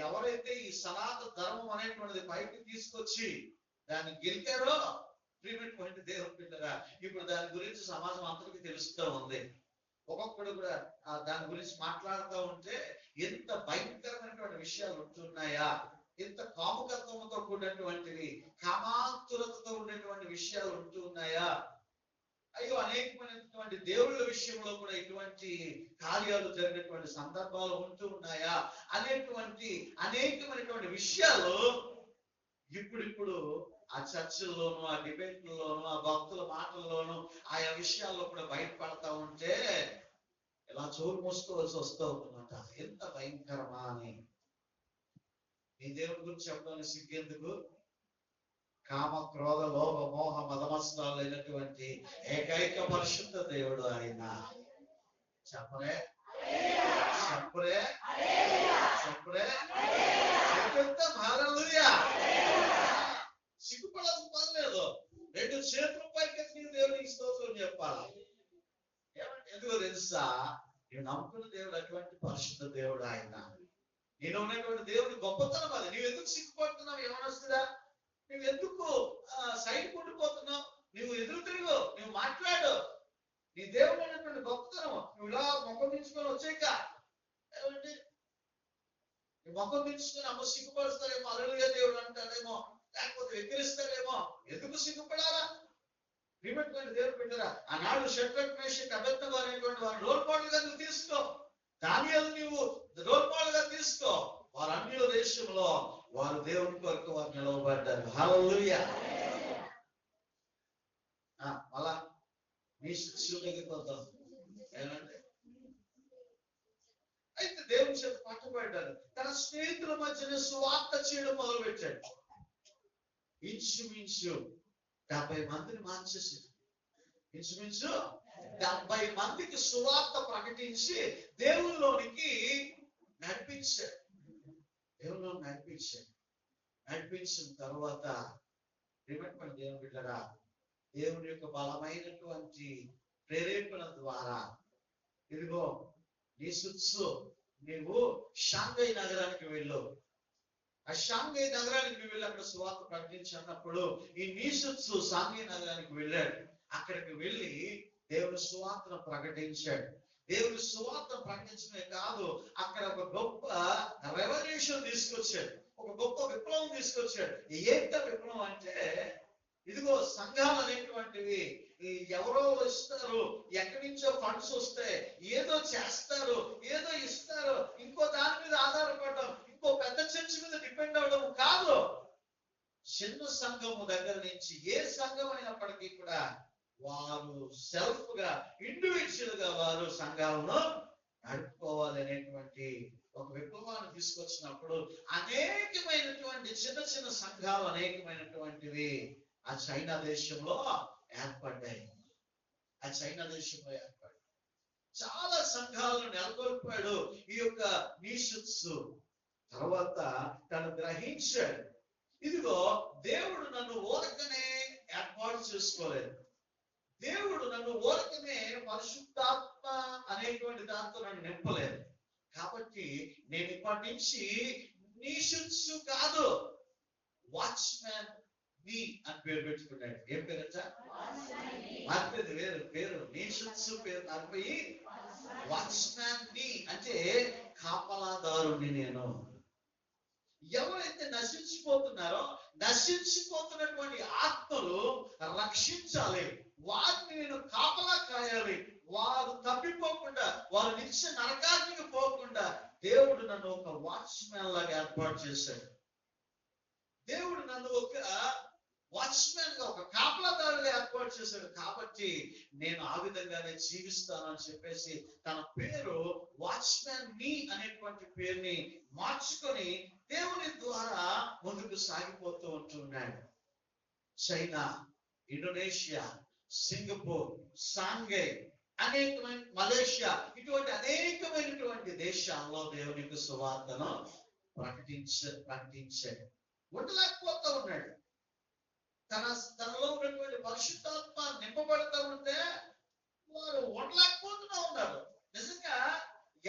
ఎవరైతే ఈ సనాతన ధర్మం అనేటువంటిది పైకి తీసుకొచ్చి దాన్ని గెలిచారో ప్రియమైనటువంటి దేవుని బిడ్డరా, ఇప్పుడు దాని గురించి సమాజం అంతటికి తెలుస్తూ ఉంది. ఒక్కొక్కడు కూడా దాని గురించి మాట్లాడుతూ ఉంటే ఎంత భయంకరమైనటువంటి విషయాలు ఉంటున్నాయా, ఎంత కాముకత్వంతో కూడినటువంటివి, కామాతురతతో ఉండేటువంటి విషయాలు ఉంటున్నాయా, అయ్యో అనేకమైనటువంటి దేవుళ్ళ విషయంలో కూడా ఇటువంటి కార్యాలు జరిగినటువంటి సందర్భాలు ఉంటూ ఉన్నాయా అనేకమైనటువంటి విషయాలు ఇప్పుడు ఆ చర్చల్లోనూ, ఆ డిబేట్లలోనూ, ఆ భక్తుల మాటల్లోనూ, ఆయా విషయాల్లో కూడా బయటపడతా ఉంటే ఇలా చోరు మోసుకోవాల్సి వస్తూ ఉంటుందంట. ఎంత భయంకరమా అని. నీ దేవుడి గురించి చెప్పడానికి సిగ్గెందుకు? కామ, క్రోధ, లోభ, మోహ, మదమత్సరాలు అయినటువంటి ఏకైక పరిశుద్ధ దేవుడు ఆయన. చెప్పరే చెప్పరే చెప్పరే సిగ్గుపడాల్సిన పని లేదు. 2 చేతుల పైకి నీ దేవుడికి స్తోత్రం చెప్పాలి. ఏమంటే ఎందుకో తెలుసా? నేను నమ్ముకున్న దేవుడు అటువంటి పరిశుద్ధ దేవుడు ఆయన. నేను ఉన్నటువంటి దేవుడి గొప్పతనం అది. నువ్వు ఎందుకు సిగ్గుపడుతున్నావు? ఏమనొస్తుందా? నువ్వు ఎందుకు సైడ్ కొట్టుకుపోతున్నావు? నువ్వు ఎదురు తిరుగు, నువ్వు మాట్లాడు. నీ దేవుడు అనేటువంటి గొప్పతనం. నువ్వు ఇలా మొక్కం తీసుకొని వచ్చాక ఏమంటే మొక్కం తీసుకొని అమ్మ సిగ్గుపరుస్తారేమో, అలలుగా దేవుడు అంటాడేమో, లేకపోతే వెక్కిరిస్తాడేమో. ఎందుకు సిగ్గుపడాలా? ప్రియమైనటువంటి దేవుడు పెట్టారా? ఆనాడు షడ్రక్, మేషక్, అబేద్నెగో అనేటువంటి వారు రోల్ మోడల్ గా నువ్వు తీసుకో. దానియేలు నువ్వు రోల్ మోడల్ గా తీసుకో. వారు అన్యుల దేశంలో వారు దేవుని కొరకు వారు నిలవబడ్డారు. హల్లెలూయా. మళ్ళా మీ శిష్యులకి పోతాం. ఏమంటే అయితే దేవుని చేత పట్టుబడ్డారు. తన స్నేహితుల మధ్యన సువార్త చేయడం మొదలు పెట్టాడు. ఇంచుమించు 70 మందిని మార్చేసాడు. ఇంచుమించు 70 మందికి సువార్త ప్రకటించి దేవునిలోనికి నడిపించాడు. దేవునిలో నడిపించిన తర్వాత ప్రియమైనటువంటి దేవుని బిడ్డరా, దేవుని యొక్క బలమైనటువంటి ప్రేరేపణ ద్వారా ఇదిగో నీవు షాంఘై నగరానికి వెళ్ళు. ఆ షాంఘై నగరానికి వెళ్ళి అక్కడ సువార్త ప్రకటించినప్పుడు ఈ నీసుత్సు షాంఘై నగరానికి వెళ్ళాడు. అక్కడికి వెళ్ళి దేవుని సువార్తను ప్రకటించాడు. దేవుని సువార్త ప్రకటించడమే కాదు, అక్కడ ఒక గొప్ప రెవల్యూషన్ తీసుకొచ్చాడు, ఒక గొప్ప విప్లవం తీసుకొచ్చాడు. ఏంట విప్లవం అంటే, ఇదిగో సంఘాలు అనేటువంటివి ఎవరో ఇస్తారు, ఎక్కడి నుంచో ఫండ్స్ వస్తాయి, ఏదో చేస్తారు, ఏదో ఇస్తారు, ఇంకో దాని మీద ఆధారపడడం, ఇంకో పెద్ద చర్చ్ మీద డిపెండ్ అవడం కాదు. చిన్న సంఘము దగ్గర నుంచి ఏ సంఘం అయినప్పటికీ కూడా వారు సెల్ఫ్ గా, ఇండివిజువల్ గా వారు సంఘాలను నడుపుకోవాలి అనేటువంటి ఒక విప్లవాన్ని తీసుకొచ్చినప్పుడు అనేకమైనటువంటి చిన్న చిన్న సంఘాలు అనేకమైనటువంటివి ఆ చైనా దేశంలో ఏర్పడ్డాయి. చాలా సంఘాలను నెలకొల్పాడు ఈ యొక్క నీషుత్సు. తర్వాత తను గ్రహించాడు, ఇదిగో దేవుడు నన్ను ఊరకనే ఏర్పాటు చేసుకోలేదు. దేవుడు నన్ను ఊరకనే పరిశుద్ధాత్మ అనేటువంటి దాంతో నన్ను నింపలేదు. కాబట్టి నేను ఇప్పటి నుంచి నీషుత్సు కాదు, వాచ్మ్యాన్ నీ అని పేరు పెట్టుకున్నాడు. ఏం పేరట? మార్పేది పేరు నీషుత్సు పేరు మారిపోయి వాచ్మ్యాన్ నీ అంటే కాపలాదారుని. నేను ఎవరైతే నశించిపోతున్నటువంటి ఆత్మలు రక్షించాలి, వారిని నేను కాపలా కాయాలి. వారు తప్పిపోకుండా, వారు నిత్య నరకానికి పోకుండా దేవుడు నన్ను ఒక వాచ్మ్యాన్ లాగా ఏర్పాటు చేశాడు. దేవుడు నన్ను ఒక వాచ్మ్యాన్ గా, ఒక కాపలాదారుగా ఏర్పాటు చేశాడు కాబట్టి నేను ఆ విధంగానే జీవిస్తాను అని చెప్పేసి తన పేరు వాచ్మ్యాన్ మీ అనేటువంటి పేరుని మార్చుకొని దేవుని ద్వారా ముందుకు సాగిపోతూ ఉంటున్నాడు. చైనా, ఇండోనేషియా, సింగపూర్, సాంఘై, అనేకమైన మలేషియా, ఇటువంటి అనేకమైనటువంటి దేశాల్లో దేవునికి సువార్తను ప్రకటించాడు. ఉండలేకపోతా ఉన్నాడు. తనలో ఉన్నటువంటి పరిశుద్ధాత్మ నింపబడుతూ ఉంటే వారు ఉండలేకపోతూనే ఉన్నారు. నిజంగా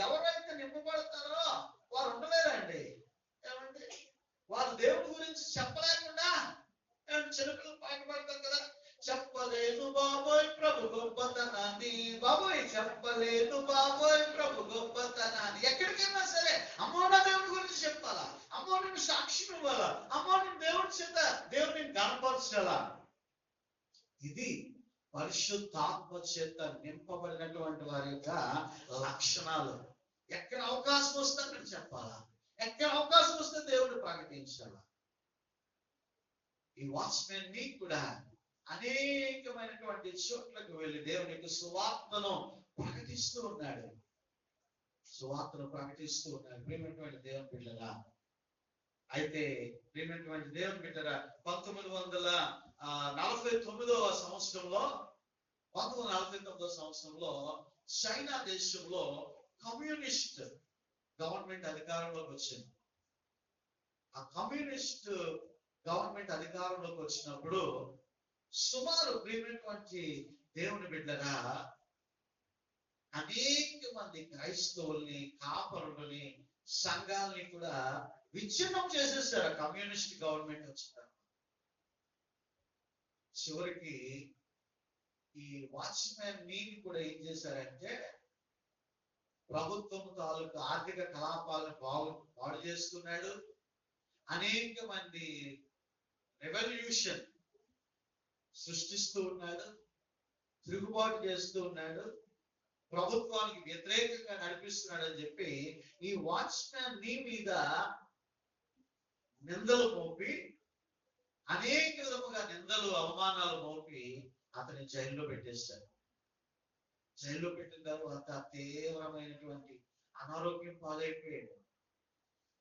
ఎవరైతే నింపబడతారో వారు ఉండలేరండి. ఏమంటే వారు దేవుడి గురించి చెప్పలేకుండా చిన్నపిల్లలు పాట పాడతారు కదా, చెప్పలేను బాబోయ్ ప్రభు గొప్పతనాన్ని, బాబోయ్ చెప్పలేను బాబోయ్ ప్రభు గొప్పతనాన్ని. ఎక్కడికైనా సరే అమ్మో నా దేవుడి గురించి చెప్పాలా, అమ్మో నేను సాక్ష్యం ఇవ్వాలా, అమ్మో నేను దేవుడి చేత దేవుడిని గణపరచాలా. ఇది పరిశుద్ధాత్మ చేత నింపబడినటువంటి వారి యొక్క లక్షణాలు. ఎక్కడ అవకాశం వస్తే అక్కడ చెప్పాలా, ఎక్కడ అవకాశం వస్తే దేవుడిని ప్రకటించాలా. ఈ వాచ్మెన్ ని కూడా అనేకమైనటువంటి చోట్లకు వెళ్ళి దేవుని యొక్క సువార్తను ప్రకటిస్తూ ఉన్నాడు. ప్రియమైనటువంటి దేవుని బిడ్డరా, అయితే ప్రియమైనటువంటి దేవుని బిడ్డరా, 1949వ సంవత్సరంలో చైనా దేశంలో కమ్యూనిస్ట్ గవర్నమెంట్ అధికారంలోకి వచ్చింది. ఆ కమ్యూనిస్ట్ గవర్నమెంట్ అధికారంలోకి వచ్చినప్పుడు సుమారు ప్రియమైనటువంటి దేవుని బిడ్డరా అనేక మంది క్రైస్తవుల్ని, కాపరులని, సంఘాలని కూడా విచ్ఛిన్నం చేసేసారు కమ్యూనిస్ట్ గవర్నమెంట్ వచ్చిన. చివరికి ఈ వాచ్మెన్ నీని కూడా ఏం చేశారంటే ప్రభుత్వం తాలూకు ఆర్థిక కలాపాలను పాడు చేస్తున్నాడు. అనేక మంది రెవల్యూషన్ సృష్టిస్తూ ఉన్నాడు, తిరుగుబాటు చేస్తూ ఉన్నాడు, ప్రభుత్వానికి వ్యతిరేకంగా నడిపిస్తున్నాడు అని చెప్పి ఈ వాచ్మ్యాన్ నీ మీద నిందలు మోపి, అనేక విధముగా నిందలు అవమానాలు మోపి అతని జైల్లో పెట్టేశారు. జైల్లో పెట్టిన తర్వాత తీవ్రమైనటువంటి అనారోగ్యం పాలైపోయాడు.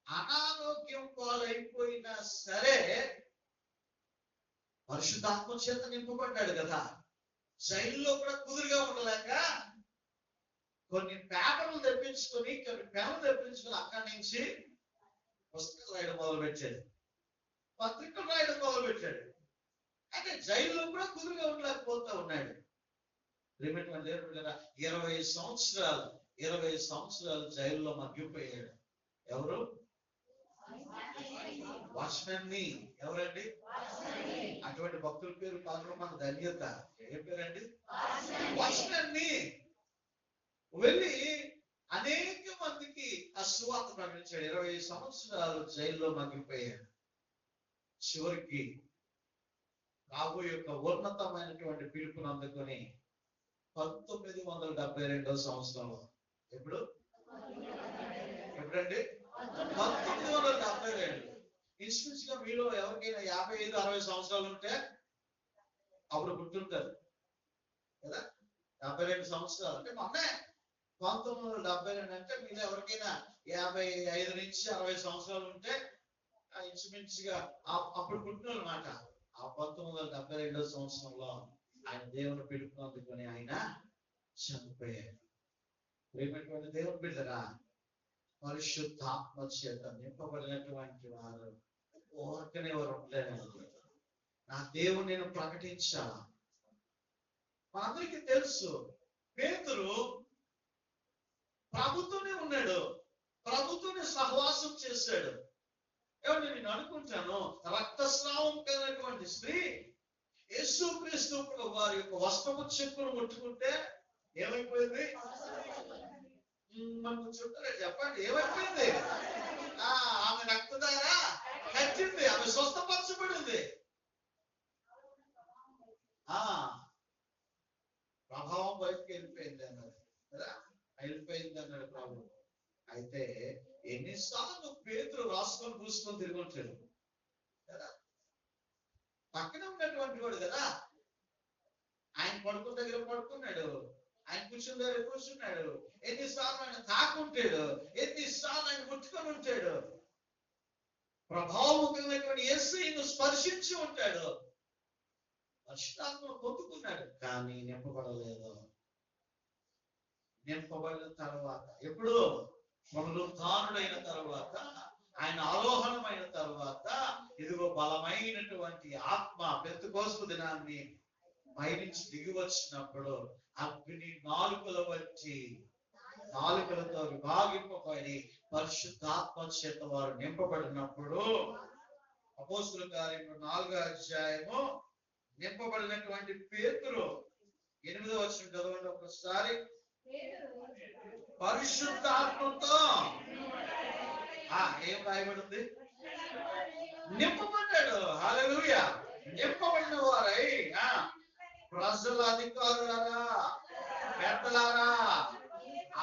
అనారోగ్యం పాలైపోయినా సరే పరిశుద్ధాత్మ చేత నింపబడ్డాడు కదా. జైల్లో కూడా కుదురుగా ఉండలేక కొన్ని పేపర్లు తెప్పించుకొని, కొన్ని పెన్నులు తెప్పించుకొని అక్కడి నుంచి పుస్తకాలు రాయడం మొదలుపెట్టాడు, పత్రికలు రాయడం మొదలుపెట్టాడు. అయితే జైల్లో కూడా కుదురుగా ఉండలేకపోతా ఉన్నాడు. 20 సంవత్సరాలు జైల్లో మగ్గిపోయాడు. ఎవరు? వాచ్మెన్ ని. ఎవరండి? అటువంటి భక్తుల పేరు కాదు మన ధన్యత. ఏ పేరండి? వాచ్మెన్ ని. వెళ్ళి అనేక మందికి ఆ సువార్త ప్రకటించాడు. 20 సంవత్సరాలు జైల్లో మగ్గిపోయాడు. చివరికి రాబోయే యొక్క ఉన్నతమైనటువంటి పిలుపును అందుకొని 1972వ సంవత్సరంలో, ఎప్పుడండి? 1972. ఇన్స్టిట్యూట్గా మీలో ఎవరికైనా 55-60 సంవత్సరాలు ఉంటే అప్పుడు పుట్టుంటారు కదా. 72 సంవత్సరాలు అంటే మొన్నే 1972 అంటే మీలో ఎవరికైనా 55 నుంచి 60 సంవత్సరాలు ఉంటే ఇంచుమించుగా అప్పుడు పుట్టిన అన్నమాట. ఆ 1972వ సంవత్సరంలో ఆయన దేవుని పిలుపును అందుకొని ఆయన చనిపోయాడు. ప్రియమైనటువంటి దేవుని బిడ్డరా, పరిశుద్ధాత్మ చేత నింపబడినటువంటి వారు ఓర్కనే వారు ఉండలేరు. నా దేవుని నేను ప్రకటించాలా. మనందరికీ తెలుసు పేతురు ప్రభుత్వమే ఉన్నాడు, ప్రభుత్వమే సహవాసం చేశాడు. ఏమంటే నేను అనుకుంటాను, రక్తస్రావం కలిగినటువంటి స్త్రీ యేసుక్రీస్తు వారి యొక్క వస్త్రపు చెప్పును ముట్టుకుంటే ఏమైపోయింది? మనకు చుట్టారా చెప్పండి, ఏమైపోయింది? ఆమె రక్తధార కట్టింది, ఆమె స్వస్థపరచబడింది. ప్రభావం బయటకు వెళ్ళిపోయింది అన్నది కదా, వెళ్ళిపోయింది అన్నాడు ప్రభు. అయితే ఎన్నిసార్లు పేతురు రాసుకొని పూసుకొని తిరుగుంటాడు కదా, పక్కన ఉన్నటువంటి వాడు కదా. పడుకున్న దగ్గర పడుకున్నాడు, ఆయన కూర్చున్న దగ్గర కూర్చున్నాడు, ఎన్నిసార్లు ఆయన తాకుంటాడు, ఎన్నిసార్లు ఆయన ముట్టుకొని ఉంటాడు, ప్రభావముఖమైనటువంటి యేసును స్పర్శించి ఉంటాడు, పరిశుద్ధాత్మ పొందుకున్నాడు, కానీ నింపబడలేదు. నింపబడిన తర్వాత ఎప్పుడు పునరుత్థానుడైన తర్వాత, ఆయన ఆరోహణమైన తర్వాత, ఇదిగో బలమైనటువంటి ఆత్మ పెంతెకోస్తు దినాన్ని పైనుంచి దిగి వచ్చినప్పుడు అగ్ని నాలుకలతో విభాగింపబడి పరిశుద్ధాత్మ చేత వారు నింపబడినప్పుడు, అపోస్తుల కార్యములు 4వ అధ్యాయము నింపబడినటువంటి పేతురు 8వ వచనం చదవండి ఒకసారి. పరిశుద్ధాత్మతో ఏం రాయబడింది? నింపబడ్డాడు. హల్లెలూయా. నింపబడిన వారై ప్రజల అధికారులారా, పెద్దలారా,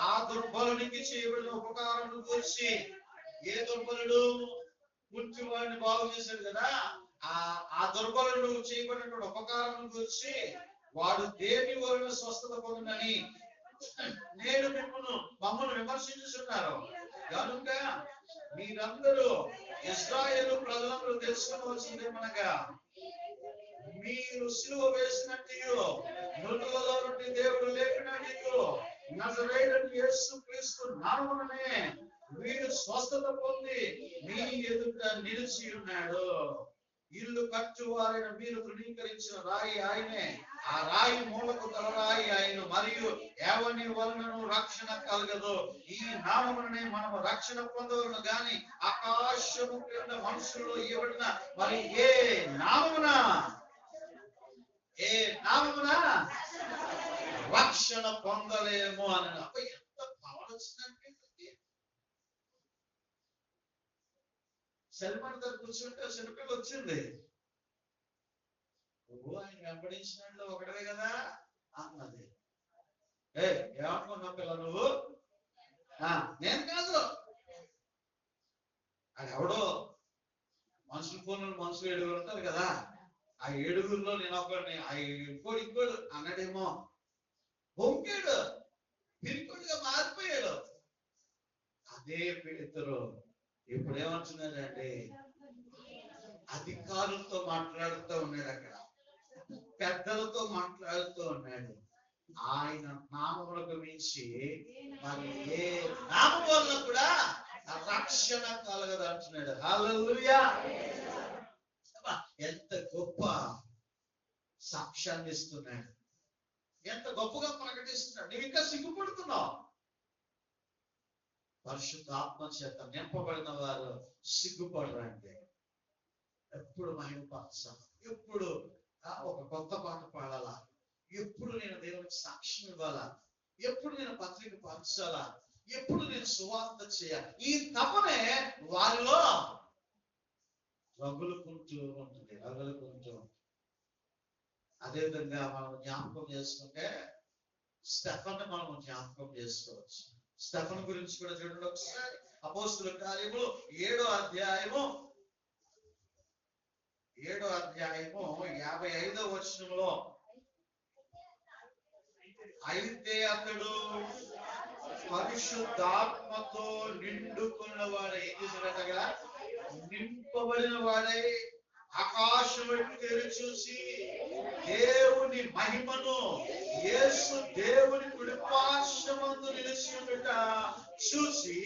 ఆ దుర్బలునికి చేయబడిన ఉపకారం గురించి, ఏ దుర్బలుడు పుట్టి వాడిని బాగు చేశాడు కదా, ఆ దుర్బలుడు చేయబడిన ఉపకారం గురించి వాడు దేవుని వలన స్వస్థత పొందని నేడు మమ్మల్ని విమర్శించుతున్నారు కనుక మీరందరూ ఇశ్రాయేలు ప్రజలందరూ తెలుసుకోవాల్సిందేమనగా, మీరు సిలువ వేసినట్టు మృతులలో నుండి దేవుడు లేపినట్టు నజరేయుడైన యేసుక్రీస్తు నామమునే వీడు స్వస్థత పొంది మీ ఎదుట నిలిచి ఉన్నాడు. ఇల్లు కట్టువారైన మీరు తృణీకరించిన రాయి ఆయనే, ఆ రాయి మూలకు తలరాయి ఆయన, మరియు ఎవని వలనను రక్షణ కలగదు. ఈ నామమునే మనము రక్షణ పొందవలను గాని ఆకాశము క్రింద మనుషుల్లో ఇవ్వబడిన మరి ఏ నామమున రక్షణ పొందలేము అని. ఎంత పవర్ వచ్చిందంటే, సల్మాన్ దగ్గర కూర్చుంటే చిన్నపిల్ల వచ్చింది, నువ్వు ఆయన వెంబడించినట్లు ఒకటే కదా అన్నది. ఏమనుకున్నావు పిల్ల నువ్వు? నేను కాదు, అది ఎవడో మనుషులు 7 ఉంటారు కదా, ఆ 7 నేను ఒకడిని, ఇంకోడు అన్నాడేమో, బొంకాడు, పిరికోడుగా మారిపోయాడు. అదే పేతురు ఇప్పుడు ఏమంటున్నాడంటే, అధికారులతో మాట్లాడుతూ ఉన్నాడు, అక్కడ పెద్దలతో మాట్లాడుతూ ఉన్నాడు. ఆయన నామములకు మించి మరి ఏ నామం వల్ల కూడా రక్షణ కలగదు అంటున్నాడు. హల్లెలూయా. ఎంత గొప్ప సాక్ష్యాన్ని ఇస్తున్నాడు, ఎంత గొప్పగా ప్రకటిస్తున్నాడు. నువ్వు ఇంకా సిగ్గుపడుతున్నావు. పరిశుద్ధాత్మ చేత నింపబడిన వారు సిగ్గుపడరంటే, ఎప్పుడు మహిమపరచాలి, ఎప్పుడు ఒక కొత్త పాట పాడాలా, ఎప్పుడు నేను దేవునికి సాక్ష్యం ఇవ్వాలా, ఎప్పుడు నేను పత్రిక పంచాలా, ఎప్పుడు నేను సువార్త చేయాలి, ఈ తపనే వారిలో రగులుకుంటూ ఉంటుంది. అదేవిధంగా మనం జ్ఞాపకం చేసుకుంటే స్టెఫన్ మనం జ్ఞాపకం చేసుకోవచ్చు. స్టెఫన్ గురించి కూడా చూడండి ఒకసారి. అపోస్తుల కార్యములు 7వ అధ్యాయము 55వ వచనంలో, అయితే అతడు పరిశుద్ధాత్మతో నిండుకున్న వాడై, ఏం చేశాడటగా, నింపబడిన వాడై ఆకాశం వైపు తెరి చూసి దేవుని మహిమను, యేసు దేవుని కుడిపార్శ్వమందు నిలిచి ఉండుట చూసి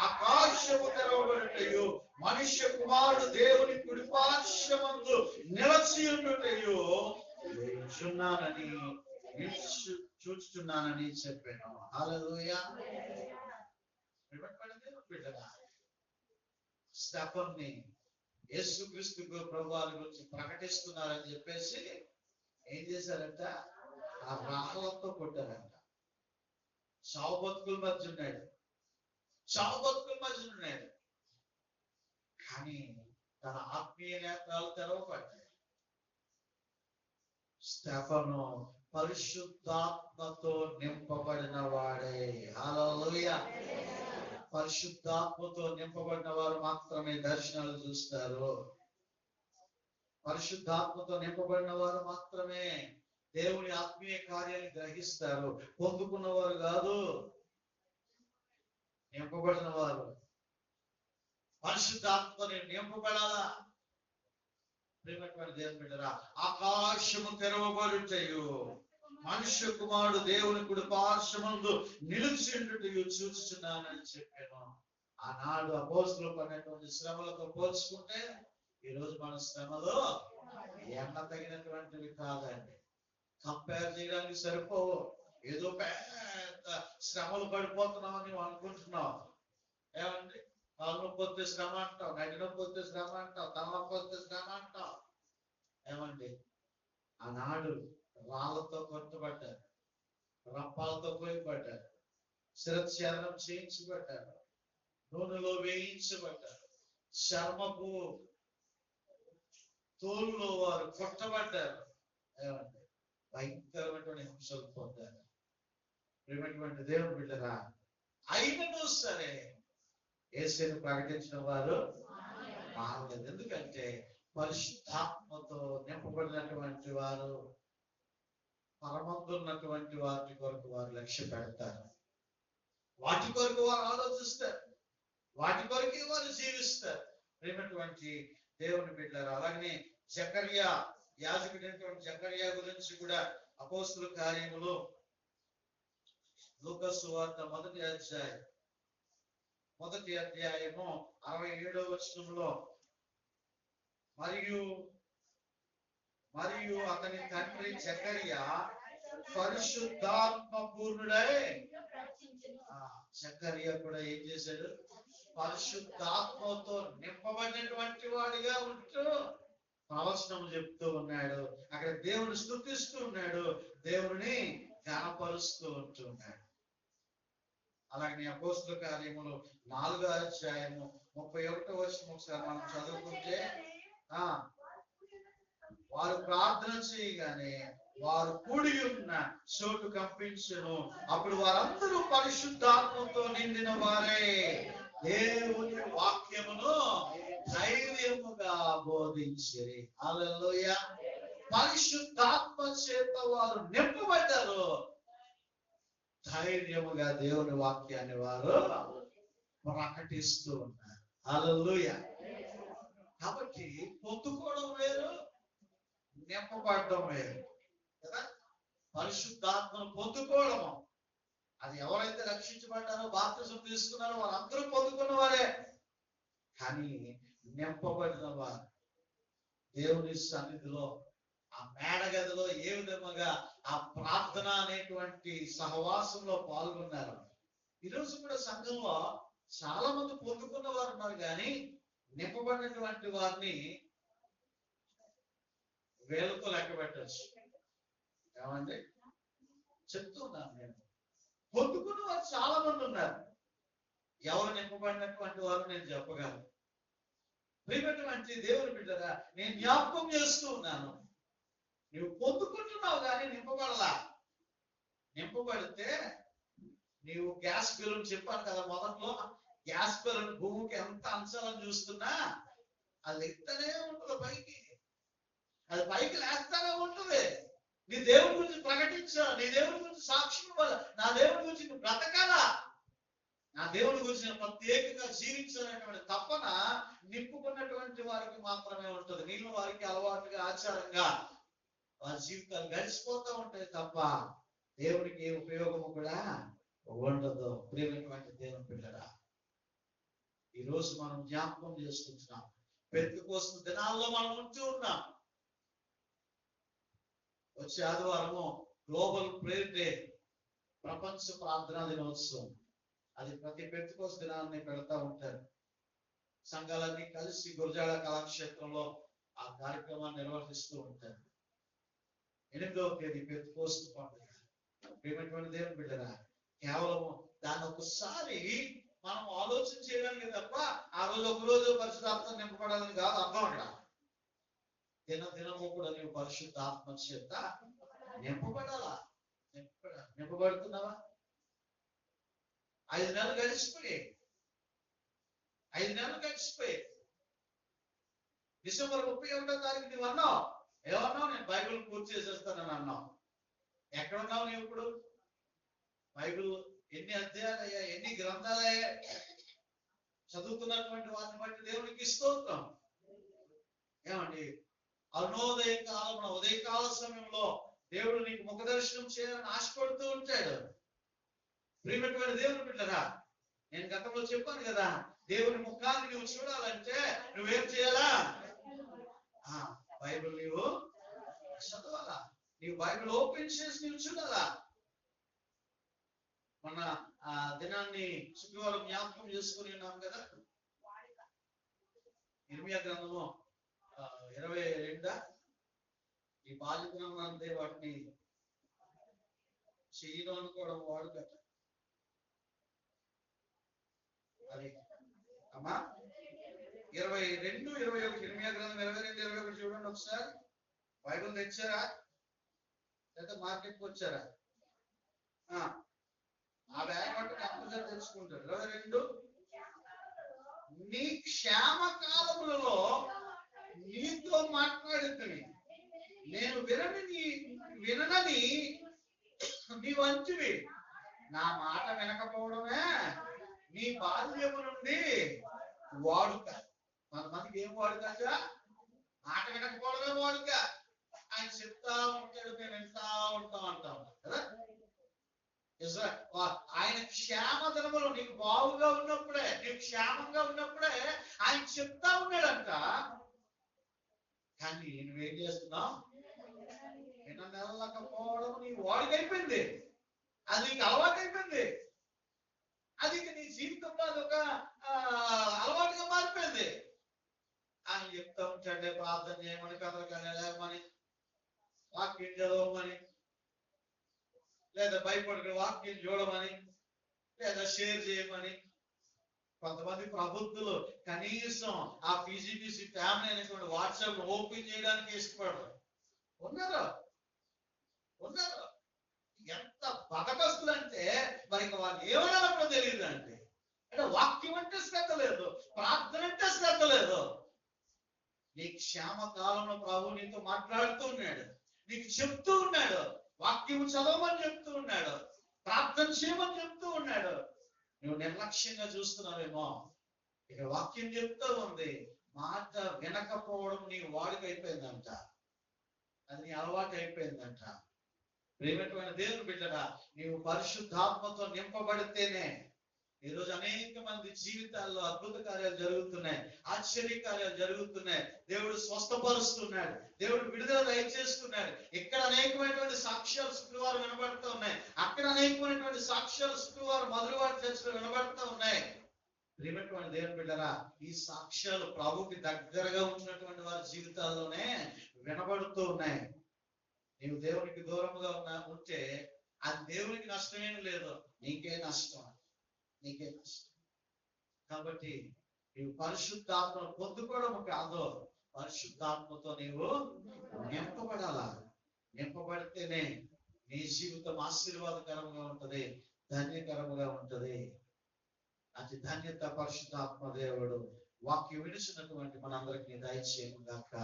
ఆకాశము తెరవబడుటయు మనుష్య కుమారుడు దేవుని కుడిపార్శ్వమందు నిలిచి ఉండుటయు చూస్తున్నానని చెప్పాను. హల్లెలూయా. స్టెఫన్ని యేసుక్రీస్తు ప్రభువారి గురించి ప్రకటిస్తున్నారని చెప్పేసి ఏం చేశారంట, ఆ రాళ్ళతో కొట్టారంట. చావు బతుకుల మధ్య ఉన్నాడు, కానీ తన ఆత్మీయ నేత్రాలు తెరవబడ్డాయి. స్టెఫను పరిశుద్ధాత్మతో నింపబడిన వాడే. హల్లెలూయా. పరిశుద్ధాత్మతో నింపబడిన వారు మాత్రమే దర్శనాలు చూస్తారు. పరిశుద్ధాత్మతో నింపబడిన వారు మాత్రమే దేవుని ఆత్మీయ కార్యాన్ని గ్రహిస్తారు. పొందుకున్నవారు కాదు, నింపబడిన వారు. పరిశుద్ధాత్మని నింపబడాలా. ప్రేమటువంటి దేవుని బిడ్డరా, ఆకాశము తెరవబడుటయు మనుష్య కుమారుడు దేవుని కుడి పార్శ్వమందు నిలిచిండుటయు చూచుచున్నానని చెప్పాను. ఆనాడు అపోస్తలులు పడినటువంటి శ్రమలతో పోల్చుకుంటే ఈరోజు మన శ్రమలు ఎన్న తగినటువంటివి కాదండి. కంపేర్ చేయడానికి సరిపోవు. ఏదో పెద్ద శ్రమలు పడిపోతున్నామని నువ్వు అనుకుంటున్నావు. ఏమండి, కాలు నొప్పి వస్తే శ్రమ అంటావు, నడి నొప్పి వస్తే శ్రమ అంటావు, తలనొప్పి వస్తే శ్రమ అంటావు. ఏమండి, ఆనాడు రాళ్లతో కొట్టబడ్డారు, రప్పాలతో పోయబడ్డారు, శిరఛేదనం చేయించబడ్డారు, నూనెలో వేయించబడ్డారు, చర్మపు తోలులో వారు కొట్టబడ్డారు. ఏమండి, భయంకరమైనటువంటి హింసలు పొందారు. ప్రేమటువంటి దేవుని బిడ్డరా, అయినను సరే యేసుని ప్రకటించిన వారు మారలేదు. ఎందుకంటే పరిశుద్ధాత్మతో నింపబడినటువంటి వారు పరమందున్నటువంటి వాటి కొరకు వారు లక్ష్య పెడతారు. వాటి కొరకు వారు ఆలోచిస్తారు, వాటి కొరకే వారు జీవిస్తారు. ప్రేమటువంటి దేవుని బిడ్డలారా, అలాగనే జకర్యా, యాజకుడైనటువంటి జకర్యా గురించి కూడా అపోస్తలుల కార్యములు లూకా సువార్త మొదటి అధ్యాయము 67వ వచనంలో, మరియు అతని తండ్రి జకర్యా పరిశుద్ధాత్మ పూర్ణుడై, జకర్యా కూడా ఏం చేశాడు? పరిశుద్ధాత్మతో నింపబడినటువంటి వాడిగా ఉంటూ ప్రవచనం చెప్తూ ఉన్నాడు. అక్కడ దేవుని స్తుతిస్తూ ఉన్నాడు, దేవుని ఘనపరుస్తూ ఉంటున్నాడు. అలాగే అపోస్తలుల కార్యములు 4వ అధ్యాయము 31వ వచనం ఒకసారి మనం చదువుకుంటే, వారు ప్రార్థన చేయగానే వారు కూడి ఉన్న చోటు కంపించును. అప్పుడు వారందరూ పరిశుద్ధాత్మతో నిండిన వారే దేవుని వాక్యమును ధైర్యముగా బోధించిరి. హల్లెలూయా. పరిశుద్ధాత్మ చేత వారు నింపబడ్డారు, ధైర్యముగా దేవుని వాక్యాన్ని వారు ప్రకటిస్తూ ఉన్నారు. హల్లెలూయా. కాబట్టి పొందుకోవడం వేరు, నింపబడడం వేరు కదా. పరిశుద్ధాత్మను పొందుకోవడము, అది ఎవరైతే రక్షించబడ్డారో, బాప్తిసం తీసుకున్నారో వారందరూ పొందుకున్న వారే. కానీ నింపబడిన వారు దేవుని సన్నిధిలో, ఆ మేడగదిలో ఏ విధముగా ఆ ప్రార్థన అనేటువంటి సహవాసంలో పాల్గొన్నారు. ఈరోజు కూడా సంఘంలో చాలా మంది పొందుకున్న వారు ఉన్నారు, కానీ నింపబడినటువంటి వారిని వేలతో లెక్క పెట్టచ్చు. ఏమండి, చెప్తున్నాను నేను, పొందుకున్న వారు చాలా మంది ఉన్నారు. ఎవరు నింపబడినటువంటి వారు నేను చెప్పగలను. ప్రియమైనటువంటి దేవుని బిడ్డరా, నేను జ్ఞాపకం చేస్తూ ఉన్నాను, నువ్వు పొందుకుంటున్నావు కానీ నింపబడలా. నింపబడితే నీవు గ్యాస్ బిల్లుని చెప్పాను కదా మొదట్లో, గ్యాస్ బిల్లుని భూమికి ఎంత అంశాలను చూస్తున్నా అది ఎత్తనే ఉంటుంది పైకి, అది పైకి లేస్తానే ఉంటుంది. నీ దేవుడి గురించి ప్రకటించాలా, నీ దేవుడి గురించి సాక్ష్యం ఇవ్వాలా, నా దేవుడి గురించి నువ్వు బ్రతకాలా, నా దేవుడి గురించి నేను ప్రత్యేకంగా జీవించాలనేటువంటి తపన నింపుకున్నటువంటి వారికి మాత్రమే ఉంటుంది. నీళ్ళు వారికి అలవాటుగా, ఆచారంగా వారి జీవితాలు గడిచిపోతూ ఉంటాయి తప్ప దేవునికి ఏ ఉపయోగము కూడా ఉండదు. ప్రియమైనటువంటి దేవుని బిడ్డరా, ఈరోజు మనం జ్ఞాపకం చేసుకుంటున్నాం, పెంతెకోస్తు దినాల్లో మనం ఉంటూ ఉన్నాం. వచ్చే ఆదివారము గ్లోబల్ ప్రేయర్ డే, ప్రపంచ ప్రార్థనా దినోత్సవం. అది ప్రతి పెంతెకోస్తు దినాన్ని పెడతా ఉంటారు. సంఘాలన్నీ కలిసి గురజాడ కళాక్షేత్రంలో ఆ కార్యక్రమాన్ని నిర్వహిస్తూ ఉంటారు. 8వ తేదీ పెంతెకోస్తు పండుగ. ప్రియమైనటువంటి దేవుని బిడ్డరా, కేవలం దాన్ని ఒకసారి మనం ఆలోచన చేయడానికి తప్ప ఆ రోజు ఒకరోజు పరిశుద్ధాత్మ నింపబడాలని కాదు అర్థం. అక్కడ దినదినము కూడా నీవు పరిశుద్ధాత్మ చేత నింపబడాలా. నింపబడుతున్నావా? 5 నెలలు గడిచిపోయి డిసెంబర్ 31వ తారీఖు నువ్వు అన్నావు, ఏమన్నావు? నేను బైబిల్ పూర్తి చేసేస్తానని అన్నావు. ఎక్కడున్నావు నీవు ఇప్పుడు? బైబిల్ ఎన్ని అధ్యాయాలయ్యా, ఎన్ని గ్రంథాలయ్యా? చదువుతున్నటువంటి వాటిని బట్టి దేవునికి స్తోత్రం. ఏమండి, అరుణోదయ కాలంలో, ఉదయకాల సమయంలో దేవుడు నీకు ముఖ దర్శనం చేయాలని ఆశపడుతూ ఉంటాడు. ప్రియమైనటువంటి దేవుని బిడ్డరా, నేను గతంలో చెప్పాను కదా, దేవుని ముఖాన్ని నువ్వు చూడాలంటే నువ్వేం చేయాలా? బైబిల్ నీవు చదవాలా, నీవు బైబిల్ ఓపెన్ చేసి నువ్వు చూడాలా. మన ఆ దినాన్ని శుక్రవారం జ్ఞాపకం చేసుకుని ఉన్నాం కదా. ఇర్మియా గ్రంథము 22 ఈ బాల్యదినం అంటే వాటిని చేయను అనుకోవడం వాడుకట. అది అమ్మా 22, 21 ఇర్మియా గ్రంథం 22, 21 చూడండి ఒకసారి. బైబిల్ తెచ్చారా లేదా మార్కెట్కి వచ్చారా? ఆ బ్యాగ్ బట్టి కంపల్సరీ తెలుసుకుంటారు. 22, నీ క్షేమ కాలములలో నీతో మాట్లాడుతుంది, నేను వినని నీ వంటివి, నా మాట వినకపోవడమే నీ బాల్యము నుండి వాడుక. మనకి ఏం వాడుక? మాట వినకపోవడమే వాడుక. ఆయన చెప్తా ఉంటాడు, మేము వింటా ఉంటాం అంటాం కదా. ఆయన క్షేమ దినములో నీకు బాగుగా ఉన్నప్పుడే, నీకు క్షేమంగా ఉన్నప్పుడే ఆయన చెప్తా ఉన్నాడంట. కానీ నువ్వేం చేస్తున్నావు? వినలేకపోవడం నీ వాడికైపోయింది, అది నీకు అలవాటైపోయింది, అది నీ జీవితంలో అదొక అలవాటుగా మారిపోయింది. ఆయన చెప్తా ఉంటాడే, ప్రార్థన చేయమని, కథలు లేవమని, వాక్యం చదవమని, లేదా భయపడుకుని వాక్యం చూడమని, లేదా షేర్ చేయమని. కొంతమంది ప్రబుద్ధులు కనీసం ఆ పీజీపీసీ ఫ్యామిలీ అనేటువంటి వాట్సాప్ ఓపెన్ చేయడానికి ఇష్టపడరు. ఉన్నారు. ఎంత బతకస్తులు అంటే మరి వాళ్ళు ఏమన్నా తెలియదు అంటే వాక్యం అంటే శ్రద్ధ లేదు, ప్రార్థన అంటే శ్రద్ధ లేదు. నీ క్షేమ కాలంలో ప్రభు నీతో మాట్లాడుతూ ఉన్నాడు, నీకు చెప్తూ ఉన్నాడు, వాక్యం చదవమని చెప్తూ ఉన్నాడు, ప్రార్థన చేయమని చెప్తూ ఉన్నాడు. నువ్వు నిర్లక్ష్యంగా చూస్తున్నావేమో. ఇక వాక్యం చెప్తూ ఉంది, మాట వినకపోవడం నీ వాడికి అయిపోయిందంట, అది నీ అలవాటు అయిపోయిందంట. ప్రియమైన దేవుని బిడ్డరా, నీవు పరిశుద్ధాత్మతో నింపబడితేనే. ఈరోజు అనేక మంది జీవితాల్లో అద్భుత కార్యాలు జరుగుతున్నాయి, ఆశ్చర్య కార్యాలు జరుగుతున్నాయి. దేవుడు స్వస్థపరుస్తున్నాడు, దేవుడు విడుదల దయచేస్తున్నాడు. ఇక్కడ అనేకమైనటువంటి సాక్ష్యాలు శుక్రవారం వినబడుతూ ఉన్నాయి, అక్కడ అనేకమైనటువంటి సాక్ష్యాలు శుక్రవారం మొదలువారి చర్చలో వినబడుతూ ఉన్నాయి. ప్రియమైన దేవుని బిడ్డరా, ఈ సాక్ష్యాలు ప్రభుకి దగ్గరగా ఉంటున్నటువంటి వారి జీవితాల్లోనే వినబడుతూ ఉన్నాయి. నీవు దేవునికి దూరంగా ఉంటే అది దేవునికి నష్టమేం లేదు, నీకే నష్టం. కాబట్టి నీవు పరిశుద్ధాత్మను పొందుకోవడం కాదు, పరిశుద్ధాత్మతో నీవు నింపబడాలా. నింపబడితేనే నీ జీవితం ఆశీర్వాదకరంగా ఉంటది, ధన్యకరంగా ఉంటది. అతి ధన్యత పరిశుద్ధాత్మ దేవుడు వాక్యం వినిచినటువంటి మనందరికీ దయచేయను గాక.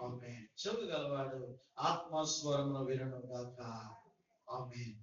ఆమేన్. చెవులు గలవాడు ఆత్మస్వరమును వినును గాక. ఆమేన్.